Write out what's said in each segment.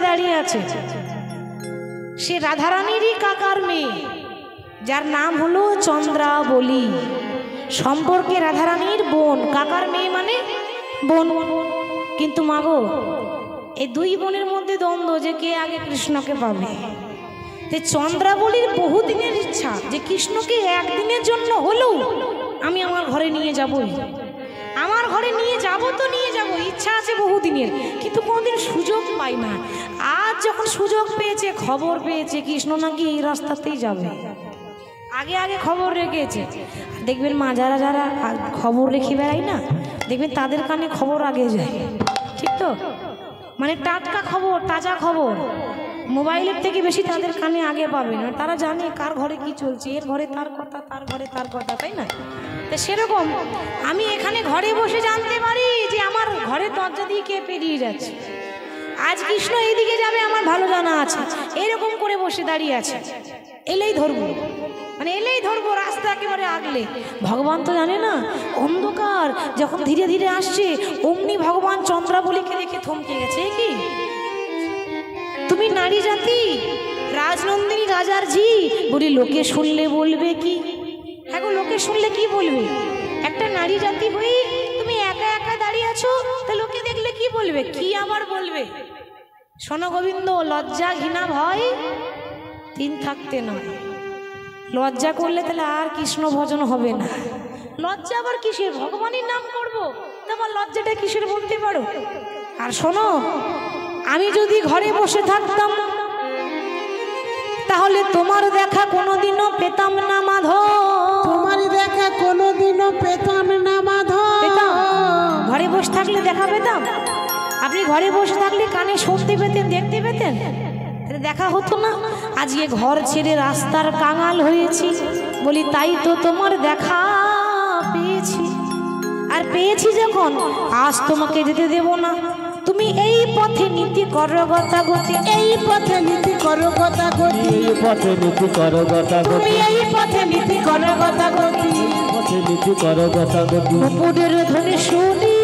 দাঁড়িয়ে আছে, সে রাধারানীরই কাকার মেয়ে, যার নাম হলো চন্দ্রাবলী। সম্পর্কে রাধারানীর বোন, কাকার মেয়ে মানে বোন। কিন্তু মাগো, এই দুই বোনের মধ্যে দ্বন্দ্ব যে কে আগে কৃষ্ণকে পাবে। তো চন্দ্রাবলীর বহুদিনের ইচ্ছা যে কৃষ্ণকে একদিনের জন্য হলেও আমি আমার ঘরে নিয়ে যাবই, আমার ঘরে নিয়ে যাব তো নিয়ে যাব, ইচ্ছা আছে বহুদিনের, কিন্তু কোনোদিন সুযোগ পাই না। আজ যখন সুযোগ পেয়েছে, খবর পেয়েছে কৃষ্ণ নাকি এই রাস্তাতেই যাবে, আগে আগে খবর রেখেছে। দেখবেন মা যারা যারা খবর রেখে বেড়াই না, দেখবেন তাদের কানে খবর আগে যায়, ঠিক তো? মানে টাটকা খবর, তাজা খবর মোবাইলের থেকে বেশি তাদের কানে আগে পাবে না। তারা জানে কার ঘরে কি চলছে, এর ঘরে তার কথা, তার ঘরে তার কথা, তাই না? তো সেরকম আমি এখানে ঘরে বসে জানতে পারি যে আমার ঘরে দরজা দিয়ে কে পেরিয়ে যাচ্ছে, আজ কৃষ্ণ এইদিকে যাবে আমার ভালো জানা আছে, এরকম করে বসে দাঁড়িয়ে আছে। এলেই ধরবো, মানে এলেই ধরবো, রাস্তা একেবারে আগলে। ভগবান তো জানে না, অন্ধকার যখন ধীরে ধীরে আসছে, অমনি ভগবান চন্দ্রাবলীকে দেখে থমকে গেছে। কি তুমি নারী জাতি, রাজনন্দিনী রাজার ঝি, বলি লোকে শুনলে বলবে কি? হ্যাঁ গো, লোকে শুনলে কি বলবে? একটা নারী জাতি হয়ে তুমি একা একা দাঁড়িয়ে আছো, তা লোকে দেখলে কি বলবে? কি আবার বলবে? শোনো গোবিন্দ, লজ্জা ঘৃণা ভয় তিন থাকতে নয়। লজ্জা করলে তাহলে আর কৃষ্ণ ভজন হবে না। লজ্জা আবার কিসের? ভগবানের নাম করবো, তোমার লজ্জাটা কিসের বলতে পারো? আর শোনো, আমি যদি ঘরে বসে থাকতাম তাহলে তোমার দেখা কোনোদিনও পেতাম না মাধব। তোমার দেখা কোনোদিনও পেতাম না মাধব। ঘরে বসে থাকলে দেখা পেতাম? আপনি ঘরে বসে থাকলে কানে শুনতে পেতেন, দেখতে পেতেন, দেখা হতো না। আজকে ঘর ছেড়ে রাস্তার কাঙাল হয়েছি, বলি তাই তো তোমার দেখা পেয়েছি। আর পেয়েছি যখন, আজ তোমাকে যেতে দেব না। তুমি এই পথে নীতি করো গতাগতি, এই পথে নীতি করো গতাগতি, এই পথে নীতি করো গতাগতি, তুমি এই পথে নীতি করো গতাগতি, পথে নীতি করো গতাগতি। উপদের ধ্বনি শুনি,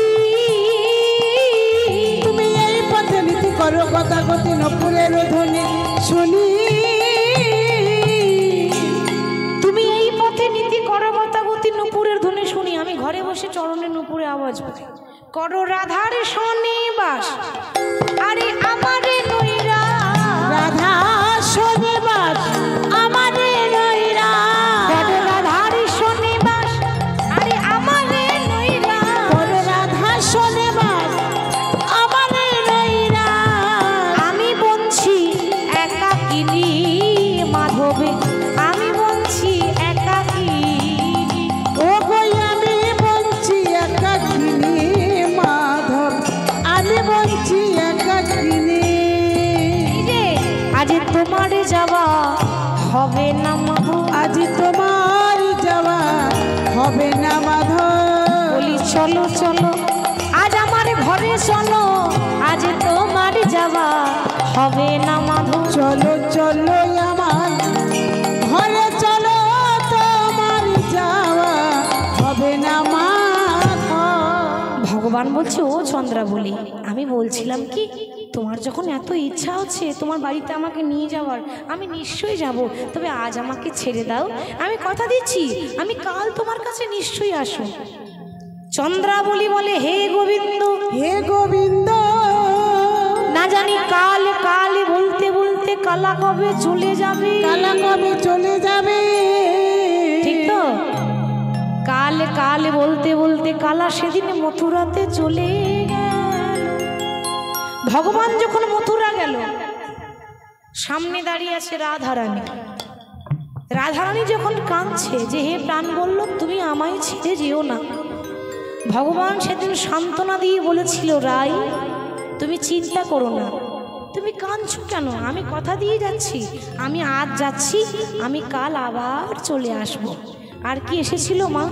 তুমি এই পথে নীতি করো গতাগতি, নপুরের ধ্বনি শুনি। তুমি এই পথে নীতি করো গতাগতি, নপুরের ধ্বনি শুনি। আমি ঘরে বসে চরণে নপুরে আওয়াজ পাই, করো রাধার শনিবাস, আরে আমারে নইরা, রাধা শনিবাস আমারে নইরা, করো রাধার শনিবাস, আরে আমারে নইরা, করো রাধা শনিবাস আমারে নইরা। আমি বলছি একাকিনী মাধবে, আমি বলছি একাকিনী। ও গো আমি বলছি একাকিনী মাধব, আমি বলছি একাকিনী। আজ তোমার যাওয়া হবে না মাধব, আজ তোমার যাওয়া হবে না মাধব। বলি চলো চলো আজ আমার ঘরে চলো, আজ তোমার যাওয়া হবে না মাধব। চলো চলো আমার ঘরে চলো, তোমার যাওয়া হবে না মাধব। ভগবান বলছে, ও চন্দ্রাবলী, আমি বলছিলাম কি, তোমার যখন এত ইচ্ছা হচ্ছে তোমার বাড়িতে আমাকে নিয়ে যাওয়ার, আমি নিশ্চয়ই যাব, তবে আজ আমাকে ছেড়ে দাও। আমি কথা দিচ্ছি, আমি কাল তোমার কাছে নিশ্চয়ই আসো। চন্দ্রাবলী বলে, হে গোবিন্দ, হে গোবিন্দ, না জানি কাল কাল বলতে বলতে কালা কবে চলে যাবে, কালা কবে চলে যাবে। ঠিক তো? কাল কাল বলতে বলতে কালা সেদিন মথুরাতে চলে গেল। ভগবান যখন মথুরা গেল, সামনে দাঁড়িয়ে আছে রাধারানী। রাধারানী যখন কাঁদছে যে হে প্রাণ বলল, তুমি আমায় ছেড়ে যেও না। ভগবান সেদিন সান্ত্বনা দিয়ে বলেছিল, রাই তুমি চিন্তা করো না, তুমি কাঁদছো কেন? আমি কথা দিয়ে যাচ্ছি, আমি আজ যাচ্ছি, আমি কাল আবার চলে আসব। আর কি এসেছিল মা?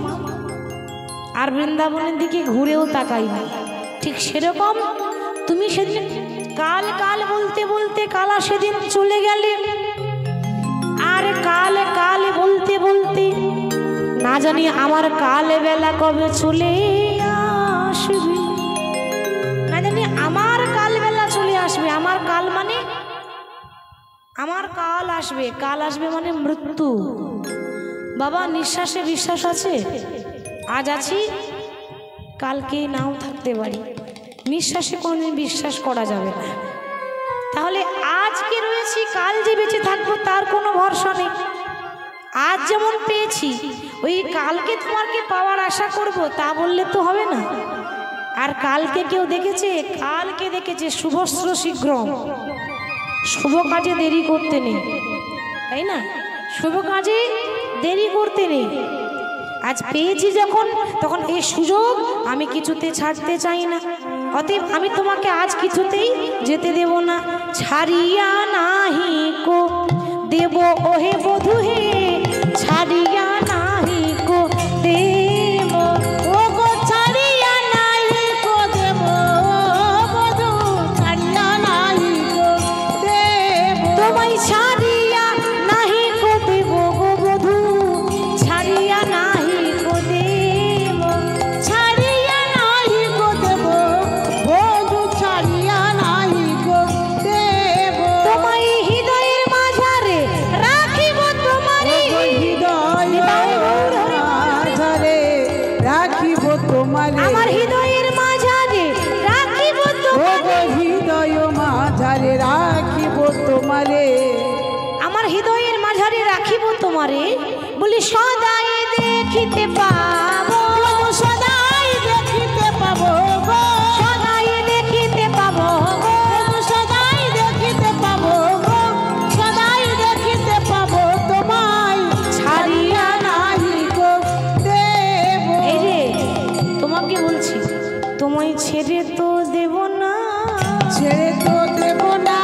আর বৃন্দাবনের দিকে ঘুরেও তাকাই না। ঠিক সেরকম তুমি সেদিন কাল কাল বলতে বলতে কালা সেদিন চলে গেলে, আর কাল কাল বলতে বলতে না জানি আমার কালে বেলা কবে চলে আসবে, না জানি আমার কাল বেলা চলে আসবে। আমার কাল মানে আমার কাল আসবে মানে মৃত্যু। বাবা নিঃশ্বাসে বিশ্বাস আছে? আজ আছি, কালকে নাও থাকতে পারি। নিঃশ্বাসে কোনোদিন বিশ্বাস করা যাবে না। তাহলে আজকে রয়েছি, কাল যে বেঁচে থাকবো তার কোনো ভরসা নেই। আজ যেমন পেয়েছি, ওই কালকে তোমাকে পাওয়ার আশা করব তা বললে তো হবে না। আর কালকে কেউ দেখেছে? কালকে দেখেছে শুভস্র শীঘ্র। শুভ কাজে দেরি করতে নেই, তাই না? শুভ কাজে দেরি করতে নেই। আজ পেয়েছি যখন, তখন এই সুযোগ আমি কিছুতে ছাড়তে চাই না। অতএব আমি তোমাকে আজ কিছুতেই যেতে দেব না। ছাড়িয়া নাহি কো দেব ওহে বধূ হে, ছাড়িয়া নাহি কো দেব। ও গো ছাড়িয়া নাহি কো দেব বধূ, ছাড়িয়া নাহি কো দেব। তোমায় ছাড়িয়া নাহি কো দেব গো বধূ, ছাড়িয়া নাহি কো দেব। ছাড়িয়া নাহি কো দেব বধূ, ছাড়িয়া নাহি কো দেব। তোমায় হৃদয়ের মাঝারে রাখিব তোমারে, হৃদয় মাঝারে রাখিব তোমারে। আমার হৃদয়ের মাঝারে রাখিব তোমারে, হৃদয় মাঝারে রাখিব তোমারে। আমার হৃদয়ের মাঝারে রাখিব তোমারে। বলি সদাই দেখিতে পাবো, সদাই দেখিতে পাবো গো, সদাই দেখিতে পাবো গো, সদাই দেখিতে পাবো গো, সদাই দেখিতে পাবো তোমায়, ছাড়িয়া নাহি গো দেব। এই রে তোমাকে বলছি, তোমায় ছেড়ে তো দেব না, ছেড়ে তো দেব না,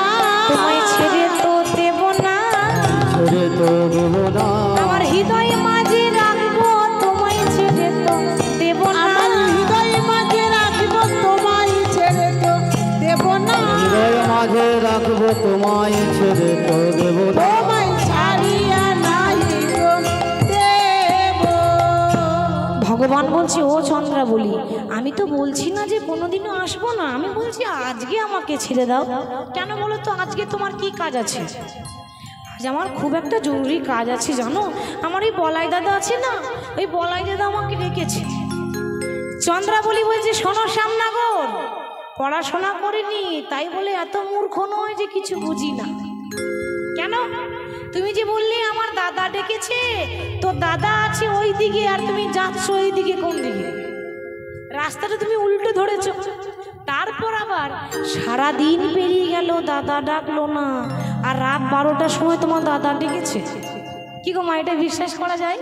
তোমায় ছেড়ে তো দেব না। ছেড়ে তো দেব না, আমার হৃদয় মাঝে রাখবো, তোমায় ছেড়ে তো দেব না। আমার হৃদয় মাঝে রাখিব তোমায়, ছেড়ে তো দেব না। হৃদয় মাঝে রাখবো তোমায়, ছেড়ে তো দেব না। তোমায় ছাড়িয়া নাহি গো দেব। ভগবান বলছে, ও চন্দ্রা বলি, আমি তো বলছি না যে কোনোদিনও আসবো না, আমি বলছি আজকে আমাকে ছেড়ে দাও। কেন বলো তো? আজকে তোমার কি কাজ আছে? আজ আমার খুব একটা জরুরি কাজ আছে জানো। আমার ওই বলাই দাদা আছে না, ওই বলাই দাদা আমাকে ডেকেছে। চন্দ্রা বলি বলছে, শোনো শ্যামনগর, পড়াশোনা করিনি তাই বলে এত মূর্খ নয় যে কিছু বুঝি না। কেন? তুমি যে বললে আমার দাদা ডেকেছে, তো দাদা আছে ওই দিকে আর তুমি যাচ্ছ ওই দিকে, কোন দিকে? রাস্তাটা তুমি উল্টো ধরেছ। তারপর আবার সারা দিন পেরিয়ে গেল, দাদা ডাকলো না, আর রাত 12টার সময় তোমার দাদা ডেকেছে। কি গো মা, এটা বিশ্বাস করা যায়?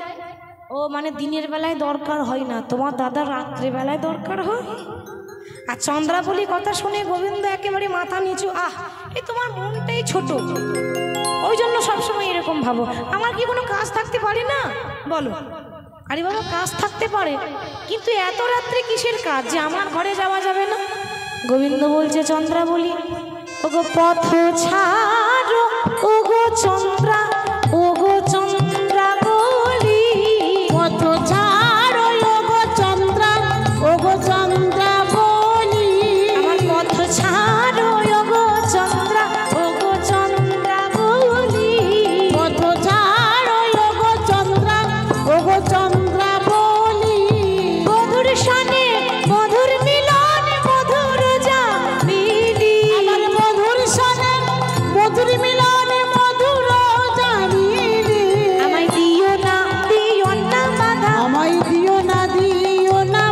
ও মানে দিনের বেলায় দরকার হয় না, তোমার দাদা রাত্রে বেলায় দরকার হয়। আর চন্দ্রাবলী কথা শুনে গোবিন্দ একেবারে মাথা নিচু। এই তোমার মনটাই ছোট, ওই জন্য সবসময় এরকম ভাবো। আমার কি কোনো কাজ থাকতে পারে না বলো? আরে বাবা, কাজ থাকতে পারে, কিন্তু এত রাত্রে কিসের কাজ যে আমার ঘরে যাওয়া যাবে না? গোবিন্দ বলছে, চন্দ্রাবলী ওগো পথ ছাড়ো, ওগো চন্দ্রা, ওগো চন্দ্রাবলী। পথ ছাড়ো ওগো চন্দ্রা, ওগো চন্দ্রাবলী। আমার পথ ছাড়ো ওগো চন্দ্রা, ওগো চন্দ্রাবলী। পথ ছাড়ো ওগো চন্দ্রা, ওগো চন্দ্রাবলী। মধুর সনে মধুর মিলন, মধুর জামিনী। আমার মধুর সনে মধুর মিলনে মধুর জামিনী। আমায় দিও না বাধা, আমায় দিও না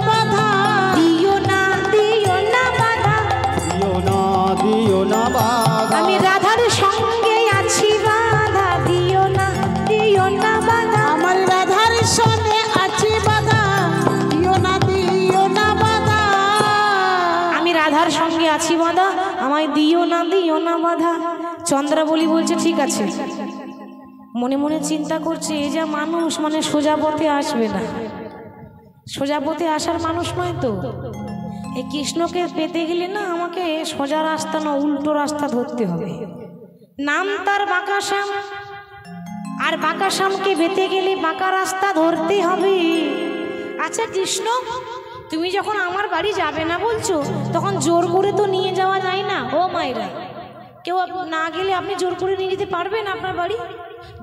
বাধা, দিও না বাধা। দিও না বাধা, আমি রাধার সঙ্গে আছি বাধা, দিও না বাধা। আমার রাধার সনে আছি বাধা, দিও না বাধা। আমি রাধার সঙ্গে আছি বাধা, আমায় দিও না বাধা। চন্দ্রাবলী বলছে, ঠিক আছে। মনে মনে চিন্তা করছে, এ যা মানুষ, মানে সোজা পথে আসবে না, সোজা পথে আসার মানুষ নয় তো। এই কৃষ্ণকে পেতে গেলে না আমাকে সোজা রাস্তা না, উল্টো রাস্তা ধরতে হবে। নাম তার বাঁকা শ্যাম, আর বাঁকা শ্যামকে পেতে গেলে বাঁকা রাস্তা ধরতে হবে। আচ্ছা কৃষ্ণ, তুমি যখন আমার বাড়ি যাবে না বলছো, তখন জোর করে তো নিয়ে যাওয়া যায় না। ও মায়েরা, কেউ না গেলে আপনি জোর করে নিয়ে যেতে পারবেন আপনার বাড়ি?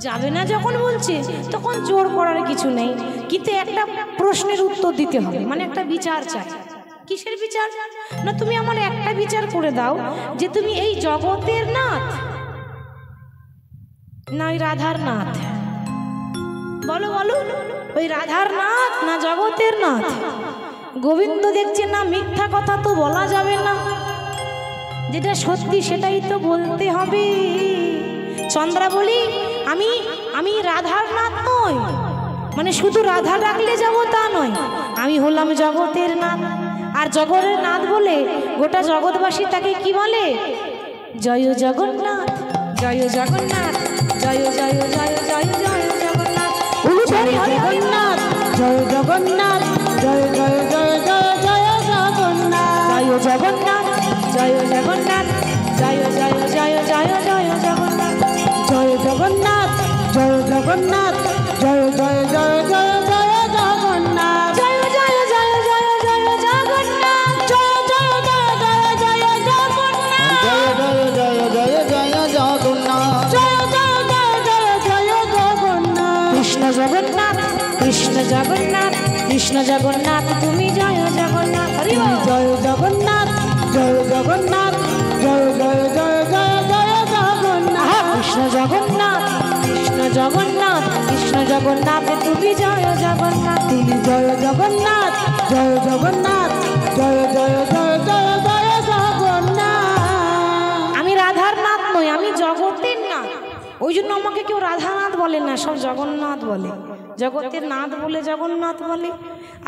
যাবে না যখন বলছে তখন জোর করার কিছু নেই, কিন্তু একটা প্রশ্নের উত্তর দিতে হবে, মানে একটা বিচার চাই। কিসের বিচার? না তুমি আমার একটা বিচার করে দাও যে তুমি এই জগতের নাথ না ওই রাধার নাথ? বলো বলো, ওই রাধার নাথ না জগতের নাথ? গোবিন্দ দেখছে না মিথ্যা কথা তো বলা যাবে না, যেটা সত্যি সেটাই তো বলতে হবে। চন্দ্রা বলি আমি রাধার নাথ নই, মানে শুধু রাধা ডাকলে যাব তা নয়, আমি হলাম জগতের নাথ। আর জগতের নাথ বলে গোটা জগৎবাসী তাকে কি বলে? জয় জগন্নাথ, জয় জগন্নাথ, জয় জয় জয় জয় জয় জগন্নাথ, জয় জগন্নাথ, জয় জগন্নাথ, জয় জয় জয় জয় জয় জগন্নাথ, জয় জগন্নাথ, জয় জগন্নাথ, জয় জয় জয় জয় জয় জগন্নাথ, জয় জগন্নাথ, জয় জগন্নাথ, জয় জয় জয় জয় জয় জগন্নাথ, জয় জয় জয় জয় জয় জগন্নাথ, জয় জয় জয় জয় জয় জগন্নাথ, জয় জয় জয় জয় জয় জগন্নাথ, জয় জয় জয় জয় জয় জগন্নাথ, কৃষ্ণ জগন্নাথ, কৃষ্ণ জগন্নাথ, কৃষ্ণ জগন্নাথ, তুমি জয় জগন্নাথ, হরি বল। জয় জগন্নাথ, জয় জগন্নাথ, জয় জয় জয় জয় জয় জগন্নাথ, কৃষ্ণ জগন্নাথ, কৃষ্ণ জগন্নাথ, কৃষ্ণ জগন্নাথ, তুমি জয় জগন্নাথ, তুমি জয় জগন্নাথ, জয় জগন্নাথ, জয় জয় জয় জয় জয় জগন্নাথ। আমি রাধার নাথ নই, আমি জগতের নাথ। ওই জন্য আমাকে কেউ রাধানাথ বলে না, সব জগন্নাথ বলে। জগতের নাথ বলে জগন্নাথ বলে।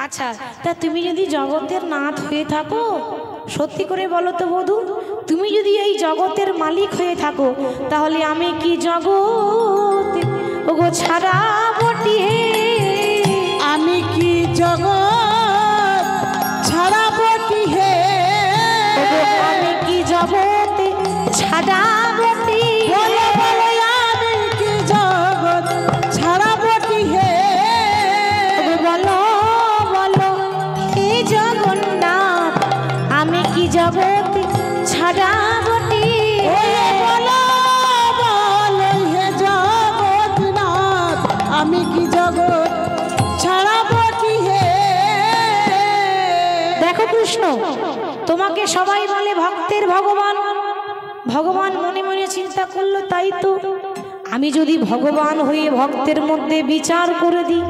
আচ্ছা, তা তুমি যদি জগতের নাথ হয়ে থাকো, সত্যি করে বলো তো বধূ, তুমি যদি এই জগতের মালিক হয়ে থাকো, তাহলে আমি কি জগৎ ওগো ছাড়া বটি হে? আমি কি জগৎ ছাড়াবো কি হে? ওগো আমি কি জগৎ ছাড়া বটি? বলো বলো আমি কি জগৎ ছাড়াবো কি হে? ওগো বলো বলো হে জগন্নাথ, আমি কি জগৎ ছাড়া বটি? ওরে বলো বলো হে জগন্নাথ, আমি কি জগৎ ছাড়াবো কি হে? দেখো কৃষ্ণ, তোমাকে সবাই বলে ভক্তের ভগবান। ভগবান মনে মনে চিন্তা করলো, তাই তো আমি যদি ভগবান হয়ে ভক্তের মধ্যে বিচার করে দিই,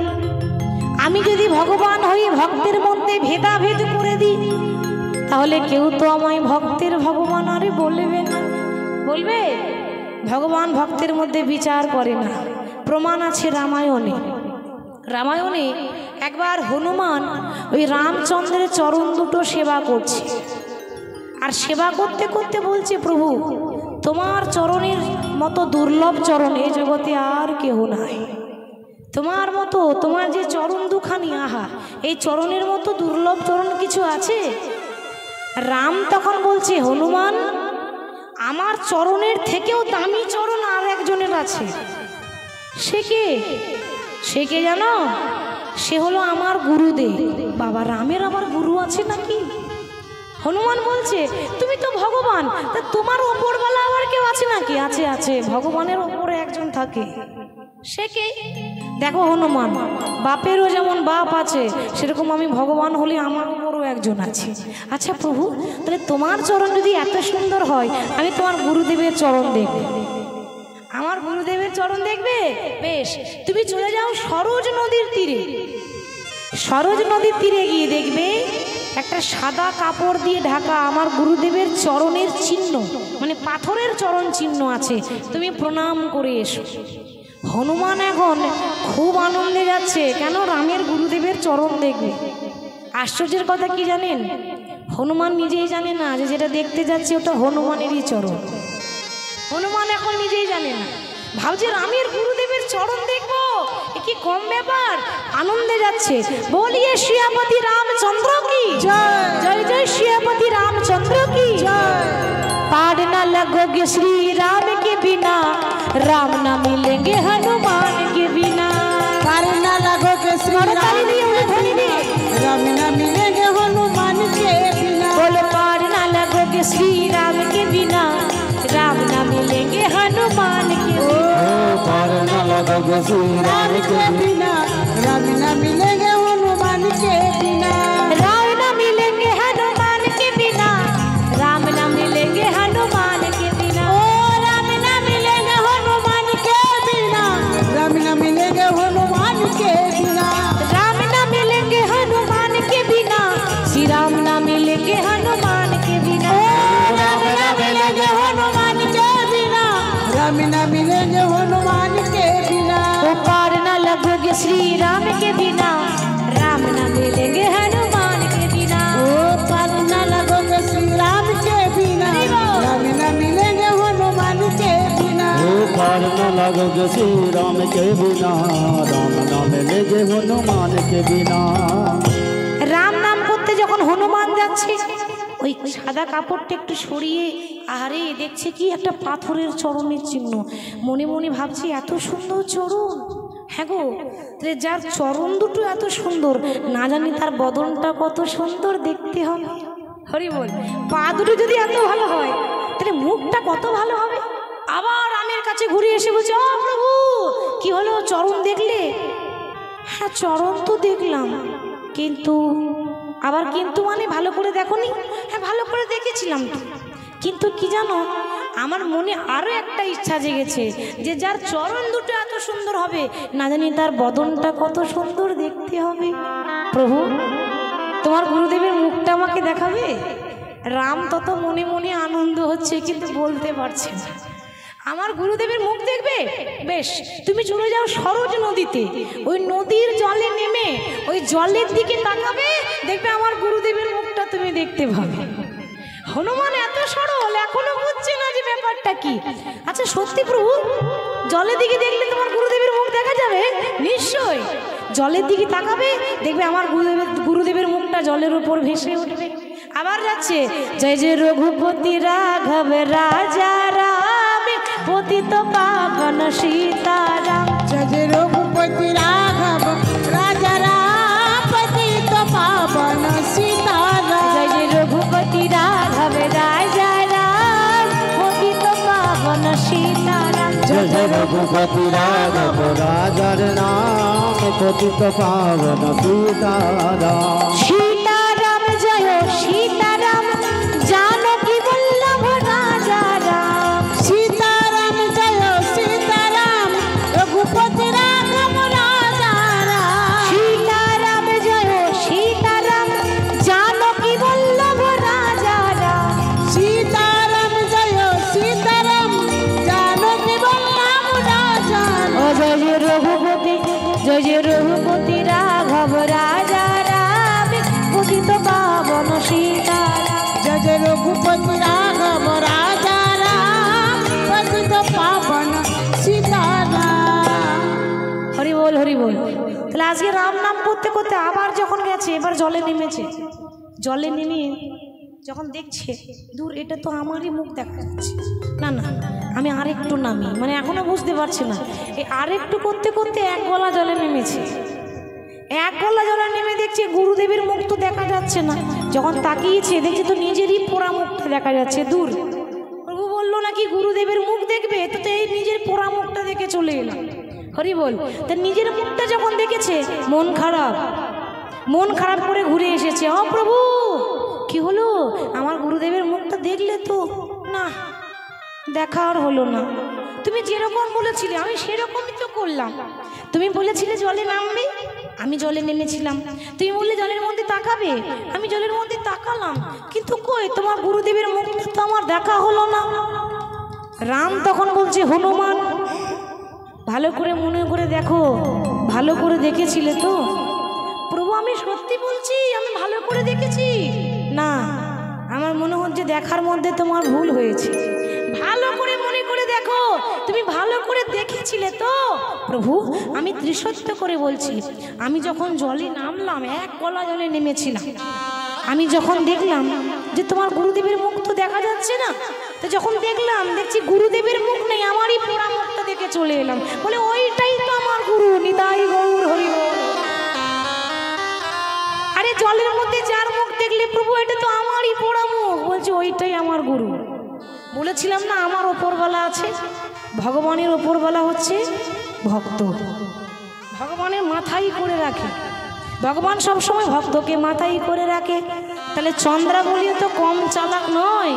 আমি যদি ভগবান হয়ে ভক্তের মধ্যে ভেদাভেদ করে দিই, তাহলে কেউ তো আমায় ভক্তের ভগবান আরে বলবে না। বলবে? ভগবান ভক্তের মধ্যে বিচার করে না। প্রমাণ আছে রামায়ণে। রামায়ণে একবার হনুমান ওই রামচন্দ্রের চরণ দুটো সেবা করছে, আর সেবা করতে করতে বলছে, প্রভু তোমার চরণের মতো দুর্লভ চরণ এই জগতে আর কেহ নাই। তোমার মতো, তোমার যে চরণ দুখানি, আহা, এই চরণের মতো দুর্লভ চরণ কিছু আছে? রাম তখন বলছে, হনুমান আমার চরণের থেকেও দামি চরণ আর একজনের আছে। সে কে? সে কে জানো? সে হলো আমার গুরুদেব। বাবা, রামের আবার গুরু আছে নাকি? হনুমান বলছে, তুমি তো ভগবান, তা তোমার ওপরওয়ালা আবার কেউ আছে নাকি? আছে আছে, ভগবানের ওপরে একজন থাকে। সে কে? দেখো হনুমান, বাপেরও যেমন বাপ আছে, সেরকম আমি ভগবান হলে আমার উপরও একজন আছে। আচ্ছা প্রভু, তাহলে তোমার চরণ যদি এত সুন্দর হয়, আমি তোমার গুরুদেবের চরণ দেখব। আমার গুরুদেবের চরণ দেখবে? বেশ, তুমি চলে যাও সরোজ নদীর তীরে। সরোজ নদীর তীরে গিয়ে দেখবে একটা সাদা কাপড় দিয়ে ঢাকা আমার গুরুদেবের চরণের চিহ্ন, মানে পাথরের চরণ চিহ্ন আছে, তুমি প্রণাম করে এসো। হনুমান এখন খুব আনন্দে যাচ্ছে, কেন? রামের গুরুদেবের চরণ দেখবে। আশ্চর্যের কথা কি জানেন? হনুমান নিজেই জানে না যে যেটা দেখতে যাচ্ছে ওটা হনুমানেরই চরণ। হনুমান এখন নিজেই জানে না, ভাবছে রামের গুরুদেবের চরণ দেখবো, এ কি কম ব্যাপার? আনন্দে যাচ্ছে। বলিয়ে শ্রীপতি রামচন্দ্র কি জয়, জয় জয় শ্রীপতি রামচন্দ্র কি জয়। पार न लगोगे श्री राम के बिना, राम न मिलेंगे हनुमान के बिना। पार न लगोगे श्री राम न मिलेंगे हनुमान के बिना। बोलो पार न लगोगे श्री राम के बिना, राम न मिलेंगे हनुमान के ओ पार न लगोगे श्री राम के बिना। राम न मिलेंगे हनुमान के बिना। राम न मिलेंगे हनुमान के बिना। राम न मिलेंगे हनुमान के बिना। ओ राम न मिलेंगे हनुमान के बिना। राम न मिलेंगे हनुमान के बिना। राम न मिलेंगे हनुमान के बिना। श्री राम न मिलेंगे हनुमान के बिना। राम न मिलेंगे हनुमान के बिना। राम न मिलेंगे हनुमान के बिना। ओ पार न लगोगे श्री राम के बिना। राम न मिलेंगे हनुमान के बिना। ओ पार न लगोगे श्री राम के बिना। राम न मिलेंगे हनुमान के बिना। ओ पार न लगोगे श्री राम के बिना। राम न मिलेंगे हनुमान के बिना। রাম নাম করতে যখন হনুমান যাচ্ছে ওই সাদা কাপড়টা একটু সরিয়ে আরে দেখছে কি একটা পাথরের চরণের চিহ্ন। মনে মনে ভাবছি এত সুন্দর চরণ। হ্যাঁ গো, তাহলে যার চরণ দুটো এত সুন্দর না জানি তার বদনটা কত সুন্দর দেখতে হবে। হরি বল। পা দুটো যদি এত ভালো হয় তাহলে মুখটা কত ভালো হবে। আবার রামের কাছে ঘুরে এসে বলছে, ও প্রভু কি হলো, চরণ দেখলে? হ্যাঁ চরণ তো দেখলাম, কিন্তু আবার কিন্তু মানে ভালো করে দেখোনি? হ্যাঁ ভালো করে দেখেছিলাম তো, কিন্তু কি জানো আমার মনে আরও একটা ইচ্ছা জেগেছে যে যার চরণ দুটো এত সুন্দর হবে না জানি তার বদনটা কত সুন্দর দেখতে হবে। প্রভু তোমার গুরুদেবের মুখটা আমাকে দেখাবে? রাম তত মনে মনে আনন্দ হচ্ছে কিন্তু বলতে পারছে না। আমার গুরুদেবের মুখ দেখবে? বেশ, তুমি চলে যাও সরোজ নদীতে, ওই নদীর জলে নেমে ওই জলের দিকে তাকাবে, দেখবে আমার গুরুদেবের মুখটা তুমি দেখতে পাবে। হনুমান এত সরল, এখনো বুঝছে না যে ব্যাপারটা কি। আচ্ছা সত্যি প্রভু, জলের দিকে দেখলে তোমার গুরুদেবের মুখ দেখা যাবে? নিশ্চয়, জলের দিকে তাকাবে, দেখবে আমার গুরুদেবের মুখটা জলের উপর ভেসে উঠবে। আবার যাচ্ছে, জয় জয় রঘুপতি রাঘব রাজা রাম, পতিত পাবন সীতারাম। जय जय रघुपति राघव राजा राम, पतित पावन सीताराम। जय जय रघुपति राघव राजा राम, पतित पावन सीताराम। जय जय रघुपति राघव राजा नाम, पतित पावन सीताराम। सीताराम जय सीताराम, जानकी वल्लभ राजा राम। सीताराम जय सीताराम, रघुपति राघव राजा राम। सीताराम जय सीताराम, जानकी वल्लभ राजा राम। सीताराम जय सीताराम, जानकी वल्लभ राजा राम। ओ जय जय रघुपति, जय जय रघुपति राघव राजा राम, पतित पावन सीताराम। जय जय रघुपति राघव राजा राम, पतित पावन सीताराम। হরি বল হরি বল। তাহলে আজকে রাম নাম করতে করতে আবার যখন গেছে, এবার জলে নেমেছে। জলে নেমে যখন দেখছে দূর, এটা তো আমারই মুখ দেখা যাচ্ছে, না না আমি আরেকটু নামি, মানে এখনো বুঝতে পারছি না। এই আরেকটু করতে করতে এক গলা জলে নেমেছে। এক গলা জলে নেমে দেখছে গুরুদেবের মুখ তো দেখা যাচ্ছে না। যখন তাকিয়েছে দেখছে তো নিজেরই পোড়া মুখটা দেখা যাচ্ছে দূর। প্রভু বললো নাকি গুরুদেবের মুখ দেখবে, তো এই নিজের পোড়া মুখটা দেখে চলে এলাম। হরি বল। তা নিজের মুখটা যখন দেখেছে মন খারাপ, মন খারাপ করে ঘুরে এসেছে। ও প্রভু কি হলো, আমার গুরুদেবের মুখটা দেখলে তো? না, দেখা আর হলো না। তুমি যেরকম বলেছিলে আমি সেরকমই তো করলাম। তুমি বলেছিলে জলে নামবে, আমি জলে নেমেছিলাম। তুমি বললে জলের মধ্যে তাকাবে, আমি জলের মধ্যে তাকালাম, কিন্তু কই তোমার গুরুদেবের মুখটা তো আমার দেখা হলো না। রাম তখন বলছে, হনুমান ভালো করে মনে করে দেখো, ভালো করে দেখেছিলে তো? প্রভু আমি সত্যি বলছি, আমি ভালো করে দেখেছি। না, আমার মনে হচ্ছে দেখার মধ্যে তোমার ভুল হয়েছে। ভালো করে মনে করে দেখো, তুমি ভালো করে দেখেছিলে তো? প্রভু আমি ত্রিসত্য করে বলছি, আমি যখন জলে নামলাম, এক গলা জলে নেমেছিলাম, আমি যখন দেখলাম যে তোমার গুরুদেবের মুখ তো দেখা যাচ্ছে না, তো যখন দেখলাম দেখছি গুরুদেবের মুখ নেই, আমারই পোড়া মুখটা দেখে চলে এলাম। বলে ওইটাই তো আমার গুরু, নিতাই গৌর হরি বল। আরে জলের মধ্যে যার মুখ দেখলে প্রভু এটা তো আমারই পোড়া মুখ, বলছে ওইটাই আমার গুরু। বলেছিলাম না আমার ওপরওয়ালা আছে, ভগবানের ওপরওয়ালা হচ্ছে ভক্ত। ভগবানের মাথায় করে রাখে, ভগবান সবসময় ভক্তকে মাথায় করে রাখে। তাহলে চন্দ্রাবলী তো কম চালাক নয়।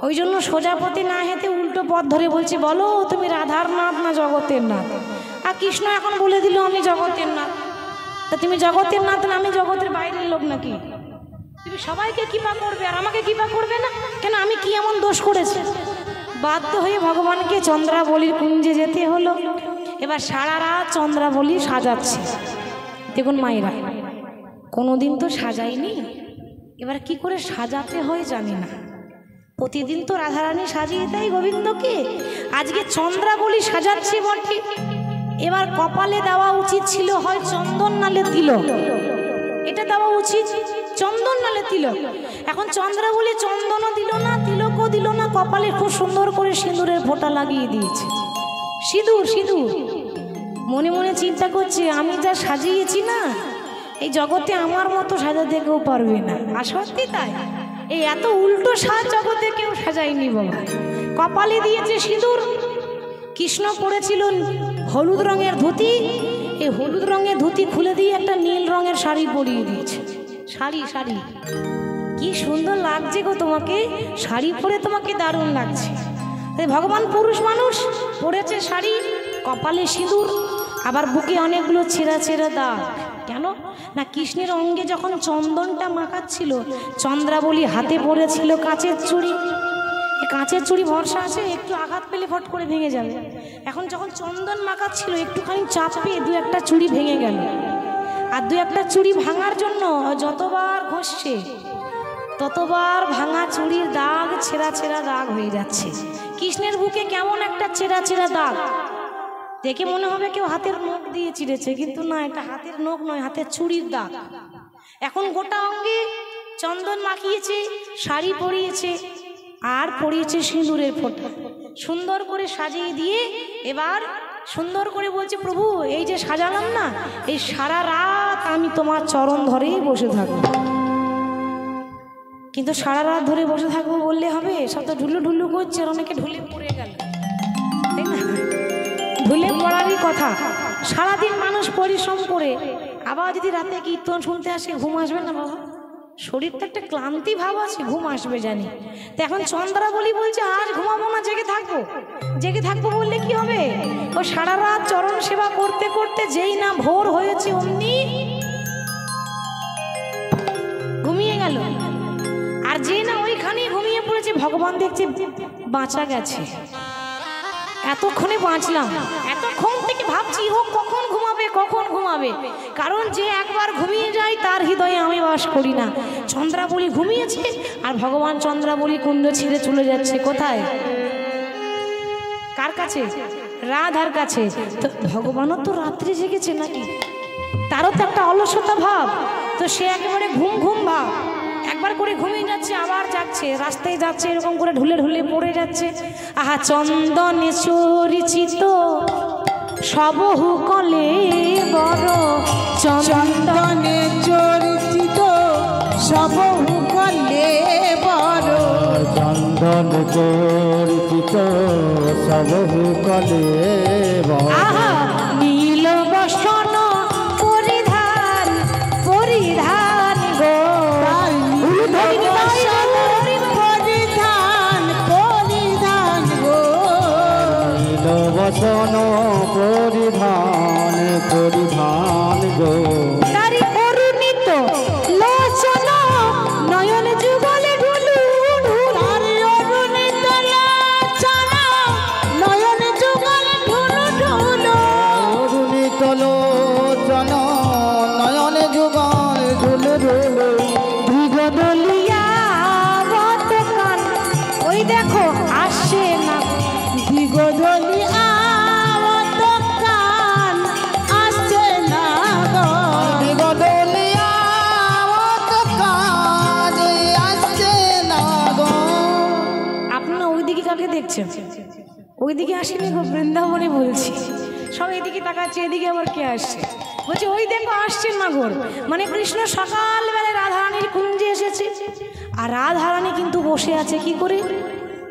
ওই জন্য সোজাপতি না হেঁটে উল্টো পথ ধরে বলছে, বলো তুমি রাধার নাথ না জগতের নাথ। আর কৃষ্ণ এখন বলে দিল আমি জগতের নাথ। তা তুমি জগতের নাথ না আমি জগতের বাইরের লোক নাকি? তুমি সবাইকে কৃপা করবে আর আমাকে কৃপা করবে না কেন? আমি কি এমন দোষ করেছি? বাধ্য হয়ে ভগবানকে চন্দ্রাবলীর কুঞ্জে যেতে হলো। এবার সারা রাত চন্দ্রাবলী সাজাচ্ছে। দেখুন মায়েরা, কোনোদিন তো সাজাইনি, এবার কি করে সাজাতে হয় জানি না। প্রতিদিন তো রাধারানী সাজিয়ে দেয় গোবিন্দকে, আজকে চন্দ্রাবলী সাজাচ্ছে বটে। এবার কপালে দেওয়া উচিত ছিল হয় চন্দন নালে তিলক, এটা দেওয়া উচিত, চন্দন নালে তিলক। এখন চন্দ্রাবলী চন্দনও দিল না, তিলকও দিল না, কপালে খুব সুন্দর করে সিঁদুরের ফোঁটা লাগিয়ে দিয়েছে। সিঁদুর সিঁদুর মনে মনে চিন্তা করছে, আমি যা সাজিয়েছি না এই জগতে আমার মতো সাজাতে কেউ পারবে না। আর সত্যি তাই, এই এত উল্টো সাজ জগতে কেউ সাজায়নি বাবা। কপালে দিয়েছে সিঁদুর। কৃষ্ণ পরেছিল হলুদ রঙের ধুতি, এই হলুদ রঙের ধুতি খুলে দিয়ে একটা নীল রঙের শাড়ি পরিয়ে দিয়েছে। শাড়ি শাড়ি কি সুন্দর লাগছে গো তোমাকে, শাড়ি পরে তোমাকে দারুণ লাগছে। ভগবান পুরুষ মানুষ, পরেছে শাড়ি, কপালে সিঁদুর, আবার বুকে অনেকগুলো ছেঁড়া ছেঁড়া দাগ। কেন না, কৃষ্ণের অঙ্গে যখন চন্দনটা মাখাচ্ছিল, চন্দ্রাবলী হাতে পড়েছিল কাঁচের চুড়ি। কাঁচের চুড়ি ভরসা আছে, একটু আঘাত পেলে ফট করে ভেঙে যাবে। এখন যখন চন্দন মাখাচ্ছিল একটুখানি চাপ পেয়ে দু একটা চুড়ি ভেঙে গেল। আর দু একটা চুড়ি ভাঙার জন্য যতবার ঘষছে ততবার ভাঙা চুড়ির দাগ, ছেঁড়া ছেঁড়া দাগ হয়ে যাচ্ছে। কৃষ্ণের বুকে কেমন একটা ছেঁড়া ছেঁড়া দাগ, দেখে মনে হবে কেউ হাতের নখ দিয়ে চিড়েছে, কিন্তু না, এটা হাতের নখ নয়, হাতের চুড়ির দাগ। এখন গোটা অঙ্গে চন্দন মাখিয়েছে, শাড়ি পরিয়েছে, আর পরিয়েছে সিঁদুরের ফোঁটা। সুন্দর করে সাজিয়ে দিয়ে এবার সুন্দর করে বলছে, প্রভু এই যে সাজালাম না, এই সারা রাত আমি তোমার চরণ ধরেই বসে থাকবো। কিন্তু সারা রাত ধরে বসে থাকবো বললে হবে? সব তো ঢুলু ঢুলু করছে, আর অনেকে ঢুলে পড়ে গেল, তাই না? ঢুলে পড়ারই কথা। সারাদিন মানুষ পরিশ্রম করে আবার যদি রাতে কীর্তন শুনতে আসে, ঘুম আসবে না বাবা? শরীরটা একটা ক্লান্তি ভাব আছে, ঘুম আসবে জানি। তো এখন চন্দ্রাবলী বলছে আজ ঘুমাবো না, জেগে থাকবো। জেগে থাকবো বললে কি হবে? ও সারা রাত চরণ সেবা করতে করতে যেই না ভোর হয়েছে অমনি ঘুমিয়ে গেল। আর যে না ওইখানেই ঘুমিয়ে পড়েছে, ভগবান দেখছে বাঁচা গেছে, এতক্ষণে বাঁচলাম। এতক্ষণ থেকে ভাবছি ও কখন ঘুমাবে, কখন ঘুমাবে। কারণ যে একবার ঘুমিয়ে যায় তার হৃদয়ে আমি বাস করি না। চন্দ্রাবলী ঘুমিয়েছে আর ভগবান চন্দ্রাবলী কুণ্ড ছেড়ে চলে যাচ্ছে কোথায়? কার কাছে? রাধার কাছে। তো ভগবানও তো রাত্রে জেগেছে নাকি? তারও তো একটা অলসতা ভাব, তো সে একেবারে ঘুম ঘুম ভাব। একবার করে ঘুমিয়ে যাচ্ছে, আবার যাচ্ছে, রাস্তায় যাচ্ছে, এরকম করে ঢুলে ঢুলে পড়ে যাচ্ছে। আহা চন্দনে চরিচিত সবহু কলে বড়, চন্দনে চরিচিত সবহু কলে বড়, চন্দন চরিচিত সবহু কলে বড়। আহা নীল বসন পরিধান পরিধান গো, পরিধান পরিধান গো, নীল বসন পরিধান পরিধান গো। তারি অরুণিত লোচন নয়ন যুগলে ঢুলু তারি অরুণিত লোচন নয়ন যুগলে ঢুলু ঢুলু, অরুণিত লোচন নয়ন যুগল ঢুলু ঢুলু। দিগদলিয়া বত কান, ওই দেখো আসছে না দিগদলি আওয়াত কান আসছে না গো, দিগদলি আওয়াত কান আসছে না গো। আপনারা ওইদিকে কাকে দেখছেন? ওইদিকে আসেনি গো, বৃন্দাবনে বলছি। সব এদিকে তাকাচ্ছে, এদিকে আবার কে আসছে? বলছে ওই দেখো আসছেন না গোর। মানে কৃষ্ণ সকালবেলায় রাধারানীর কুঞ্জে এসেছে, আর রাধারানী কিন্তু বসে আছে কি করে?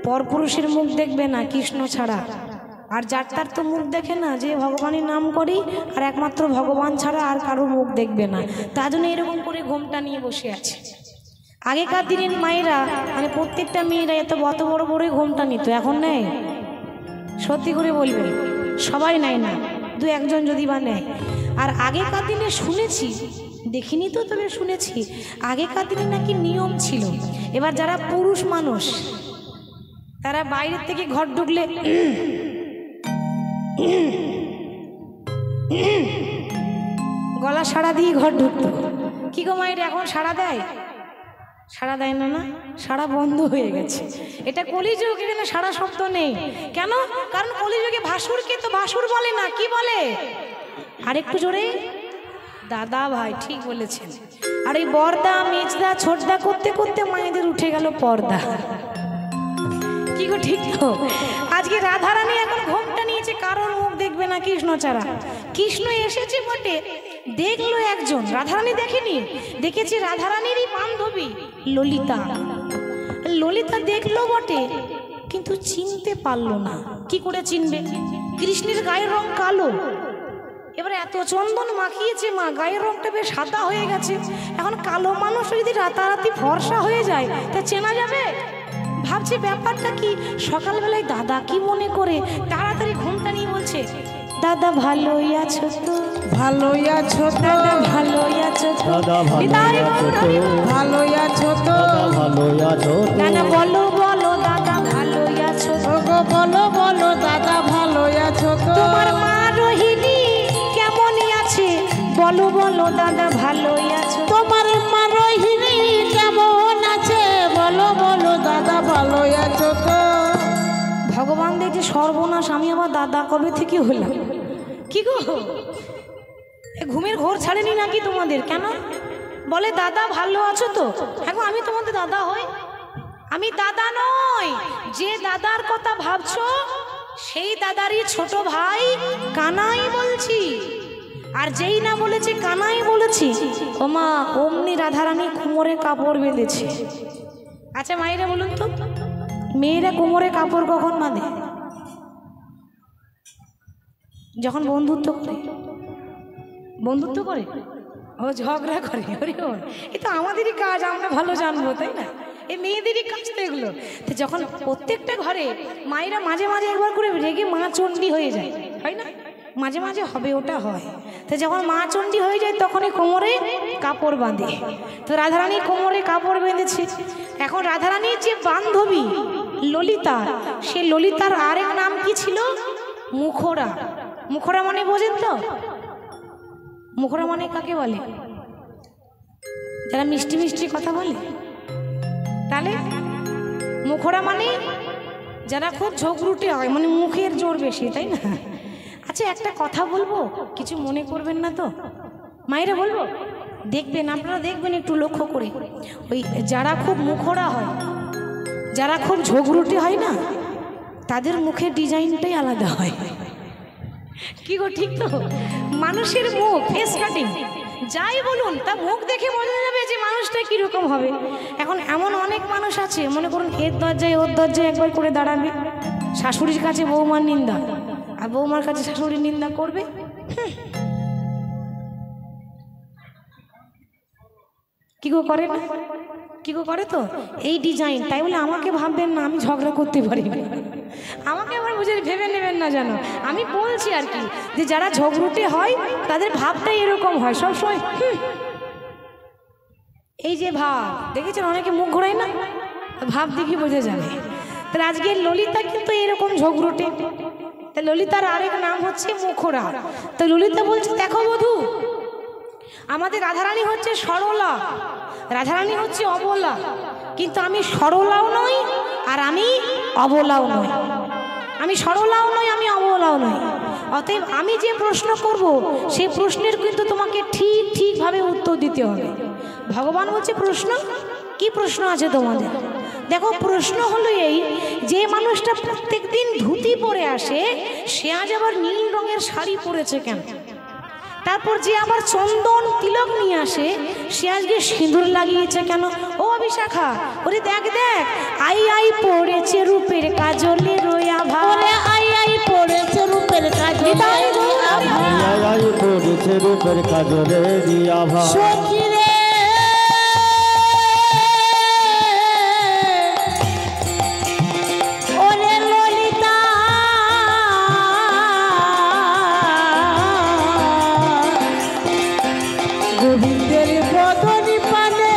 পরপুরুষের মুখ দেখবে না কৃষ্ণ ছাড়া। আর যার তার তো মুখ দেখে না, যে ভগবানের নাম করি আর একমাত্র ভগবান ছাড়া আর কারো মুখ দেখবে না, তার জন্য এরকম করে ঘোমটা নিয়ে বসে আছে। আগেকার দিনের মায়েরা মানে প্রত্যেকটা মেয়েরা এত বড় বড়ই ঘোমটা নিত, এখন নেয়? সত্যি করে বলবে, সবাই নেয় না, দু একজন যদি বা নেয়। আর আগেকার দিনে শুনেছি, দেখিনি তো, তবে শুনেছি আগেকার দিনে নাকি নিয়ম ছিল, এবার যারা পুরুষ মানুষ তারা বাইরের থেকে ঘর ঢুকলে গলা সাড়া দিয়ে ঘর ঢুকতো। কি গো মায়ের এখন সাড়া দেয়? সাড়া দেয় না, না সাড়া বন্ধ হয়ে গেছে। এটা কলিযুগ, এখানে সাড়া শব্দ নেই। কেন? কারণ কলিযুগে ভাসুরকে তো ভাসুর বলে না, কি বলে? আরেকটু জোরে, দাদা ভাই, ঠিক বলেছেন। আর এই বর্দা মেজদা ছোটদা করতে করতে মায়েদের উঠে গেল পর্দা। কি গো, ঠিক তো? আজকে রাধারানী এখন ঘোমটা নিয়েছে, কারণ মুখ দেখবে না কৃষ্ণ ছাড়া। কৃষ্ণ এসেছে বটে, দেখলো একজন, রাধারানী দেখেনি, দেখেছে রাধারানীরই বান্ধবী ললিতা। ললিতা দেখলো বটে, কিন্তু চিনতে পারলো না। কি করে চিনবে? কৃষ্ণের গায়ের রং কালো, এবারে এত চন্দন মাখিয়েছে মা, গায়ের রংটা বেশ সাদা হয়ে গেছে। এখন কালো মানুষ যদি রাতারাতি ফর্সা হয়ে যায় তা চেনা যাবে? ভাবছে ব্যাপারটা কি। সকালবেলায় দাদা কি মনে করে তাড়াতাড়ি ঘুমটা নিয়ে বলছে, দাদা ভালোই আছো তো? ভালোই আছো তো? দাদা ভালোই আছো তো? দাদা ভালোই আছো তো? ভালোই আছো তো? দাদা ভালোই আছো তো? দাদা বলো বলো দাদা ভালোই আছো তো? ওগো বলো বলো দাদা ভালোই আছো তো? তোমার মা রোহিণী কেমন আছে? বলো বলো দাদা ভালোই আছো? তোমার মা রোহিণী কেমন আছে? বলো বলো দাদা ভালোই আছো তো? ভগবান দেখছে সর্বনাশ, আমি আবার দাদা কবে থেকে হলাম। কি গো, ঘুমের ঘোর ছাড়েনি নাকি তোমাদের? কেন বলে দাদা ভালো আছো তো? এখন আমি তোমাদের দাদা হই? আমি দাদা নই, যে দাদার কথা ভাবছো সেই দাদারই ছোট ভাই কানাই বলছি। আর যেই না বলেছে কানাই বলেছি, ও মা অমনি রাধারানী কোমরে কাপড় বেঁধেছে। আচ্ছা মায়েরা বলুন তো, মেয়েরা কোমরে কাপড় কখন বাঁধে? যখন বন্ধুত্ব করে। বন্ধুত্ব করে, ও ঝগড়া করে, এ তো আমাদেরই কাজ, আমরা ভালো জানবো, তাই না? এই মেয়েদেরই কাজ তো এগুলো। তো যখন প্রত্যেকটা ঘরে মায়েরা মাঝে মাঝে একবার করে রেগে মা চণ্ডী হয়ে যায়, হয় না? মাঝে মাঝে হবে, ওটা হয়। তো যখন মা চণ্ডী হয়ে যায় তখনই কোমরে কাপড় বাঁধে। তো রাধারানী কোমরে কাপড় বেঁধেছে। এখন রাধারানীর যে বান্ধবী ললিতা, সে ললিতার আরেক নাম কি ছিল? মুখরা। মুখরা মানে বোঝেন তো? মুখরা মানে কাকে বলে? যারা মিষ্টি মিষ্টি কথা বলে। তাহলে মুখরা মানে যারা খুব ঝগড়ুটে হয়, মানে মুখের জোর বেশি, তাই না? আচ্ছা একটা কথা বলবো, কিছু মনে করবেন না তো? মায়েরা বলবো, দেখবেন, আপনারা দেখবেন একটু লক্ষ্য করে, ওই যারা খুব মুখরা হয়, যারা খুব ঝগড়ুটে হয় না, তাদের মুখের ডিজাইনটাই আলাদা হয়। কি গো, ঠিক তো? মানুষের মুখ, ফেস কাটিং যাই বলুন, তা মুখ দেখে বোঝা যাবে যে মানুষটা কিরকম হবে। এখন এমন অনেক মানুষ আছে, মনে করুন এর দরজায় ওর দরজায় একবার করে দাঁড়াবে, শাশুড়ির কাছে বৌমার নিন্দা, আর বৌমার কাছে শাশুড়ির নিন্দা করবে। কি গো করে না? কি গো করে তো এই ডিজাইন। তাই বলে আমাকে ভাববেন না আমি ঝগড়া করতে পারি না, আমাকে আবার বুঝে ভেবে নেবেন না যেন। আমি বলছি আর কি, যে যারা ঝগড়ুটে হয় তাদের ভাবটাই এরকম হয় সবসময়। এই যে ভাব দেখেছেন, অনেকে মুখ ঘোরায় না, ভাব দেখি বোঝা যাবে। তাহলে আজকে ললিতা কিন্তু এরকম ঝগড়ুটে। তা ললিতার আরেক নাম হচ্ছে মুখরা। তো ললিতা বলছে, দেখো বধূ, আমাদের রাধারানী হচ্ছে সরলা, রাধারানী হচ্ছে অবলা, কিন্তু আমি সরলাও নই আর আমি অবলাও নই। আমি সরলাও নই, আমি অবলাও নই। অতএব আমি যে প্রশ্ন করব সেই প্রশ্নের কিন্তু তোমাকে ঠিক ঠিকভাবে উত্তর দিতে হবে। ভগবান বলছে প্রশ্ন, কি প্রশ্ন আছে তোমাদের? দেখো প্রশ্ন হলো এই, যে মানুষটা প্রত্যেক দিন ধুতি পরে আসে সে আজ আবার নীল রঙের শাড়ি পরেছে কেন? তারপর যে আবার চন্দন তিলক নিয়ে আসে সে আজকে সিঁদুর লাগিয়েছে কেন? ও বিশাখা, ওরে দেখ দেখ, আই আই পড়েছে রূপের কাজলে রোয়া ভারে, আই আই পড়েছে রূপের কাজলে রোয়া ভারে, আই আই পড়েছে রূপের কাজলে রিয়া ভাই। সখী রে ওরে ললিতা গোবিন্দের বদনি পানে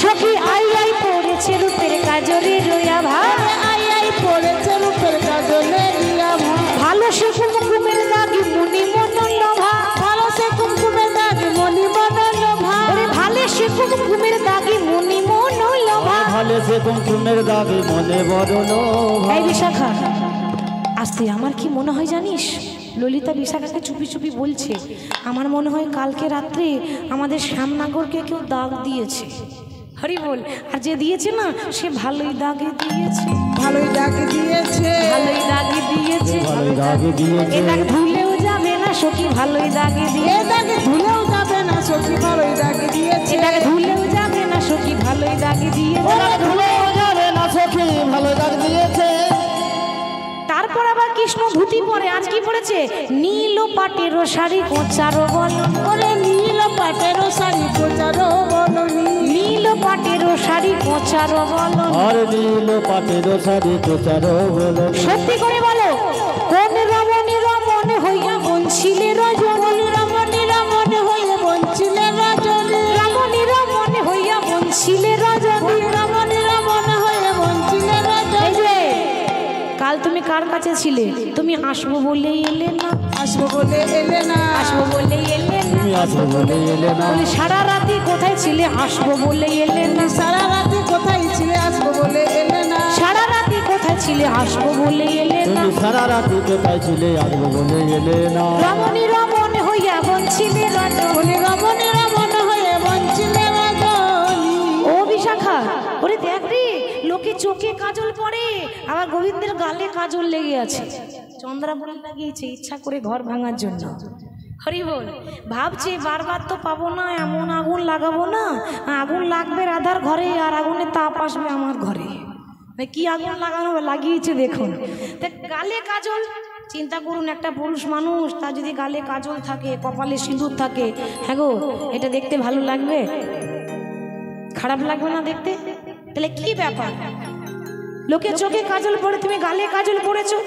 সখী আই আই পড়েছে রূপের কাজলে রোয়া ভারে, আই আই পড়েছে রূপের কাজলে রিয়া ভাই। ভালো সে কুমকুমের দাগি মুনি মনল ভা, ভালো সে কুমকুমের দাগে মনি মনল ভাই। ওরে ভালো সে কুমকুমের দাগি মুনি মনল ভা। ভালে সে কুমকুমের দাগে মনে বদল ভাই। এই বিশাখা, আস্তে আমার কি মনে হয় জানিস, ললিতা বিশাখাকে চুপি চুপি বলছে, আমার মনে হয় কালকে রাত্রে আমাদের শ্যামনগরকে কেউ দাগ দিয়েছে। হরি বল। আর যে দিয়েছে না সে ভালোই দাগে দিয়েছে, ভালোই দাগে দিয়েছে, ভালোই দাগে দিয়েছে, ভালোই দাগে দিয়েছে। এ দাগ ধুলেও যাবে না সখী, ভালোই দাগে এ দিয়েছে, দাগে ধুলেও যাবে না সখী, ভালোই দাগে দিয়েছে। এ দাগ ধুলেও যাবে না সখী, ভালোই দাগে দিয়েছে। ধুলেও যাবে না সখী, ভালো দাগ দিয়েছে। তারপর আবার কৃষ্ণ ধুতি পরে, আজ কি পড়েছে? নীল পাটের শাড়ি কোঁচারো বল, ওরে নীল পাটের শাড়ি কোচারো বলনি, নীল পাটের শাড়ি কোঁচারো বল। আর নীল পাটের শাড়ি কোচারো বলো। সত্যি করে বলো, কোন রমণী রমণী হইয়া বঞ্চিলে রজনী, রমণী রমণী হইয়া বঞ্চিলে রজনী, রমণী রমণী হইয়া বঞ্চিলে রজনী, রমণী রমণ হয়ে বঞ্চিলে রজনী। এই যে কাল তুমি কার কাছে ছিলে? তুমি আসবো বলেই এলে না, আসবো বলে এলে না, আসবো বলেই এলে না। তুমি আসো বলে এলে না। বলি সারা রাতি কোথায় ছিলে? আসবো বলেই এলে না। সারা রাতে কোথায় ছিলে? আসবো বলে এলে না, সারা রাতি কোথায় ছিলে? আসবো বলেই এলে না। তুমি সারা রাতি কোথায় ছিলে? আসবো বলে এলে না। রমণী রমণ হইয়া বঞ্চিলে রজনী, রমণী রমণ হয়ে বঞ্চিলে রজনী। ও বিশাখা, ওরে দেখ রে, লোকে চোখে কাজল পরে, আবার গোবিন্দের গালে কাজল লেগে আছে। চন্দ্রাবলী লাগিয়েছে ইচ্ছা করে ঘর ভাঙার জন্য। হরি বল। ভাবছে বারবার তো পাবো না, এমন আগুন লাগাবো না, আগুন লাগবে রাধার ঘরে আর আগুনে তাপ আসবে আমার ঘরে। কি আগুন লাগানো লাগিয়েছে দেখুন। তা গালে কাজল, চিন্তা করুন, একটা পুরুষ মানুষ তার যদি গালে কাজল থাকে, কপালে সিঁদুর থাকে, হ্যাঁ গো, এটা দেখতে ভালো লাগবে? খারাপ লাগবে না দেখতে? তাহলে কি ব্যাপার? লোকে চোখে কাজল পড়ে, তুমি গালে কাজল পড়েছো।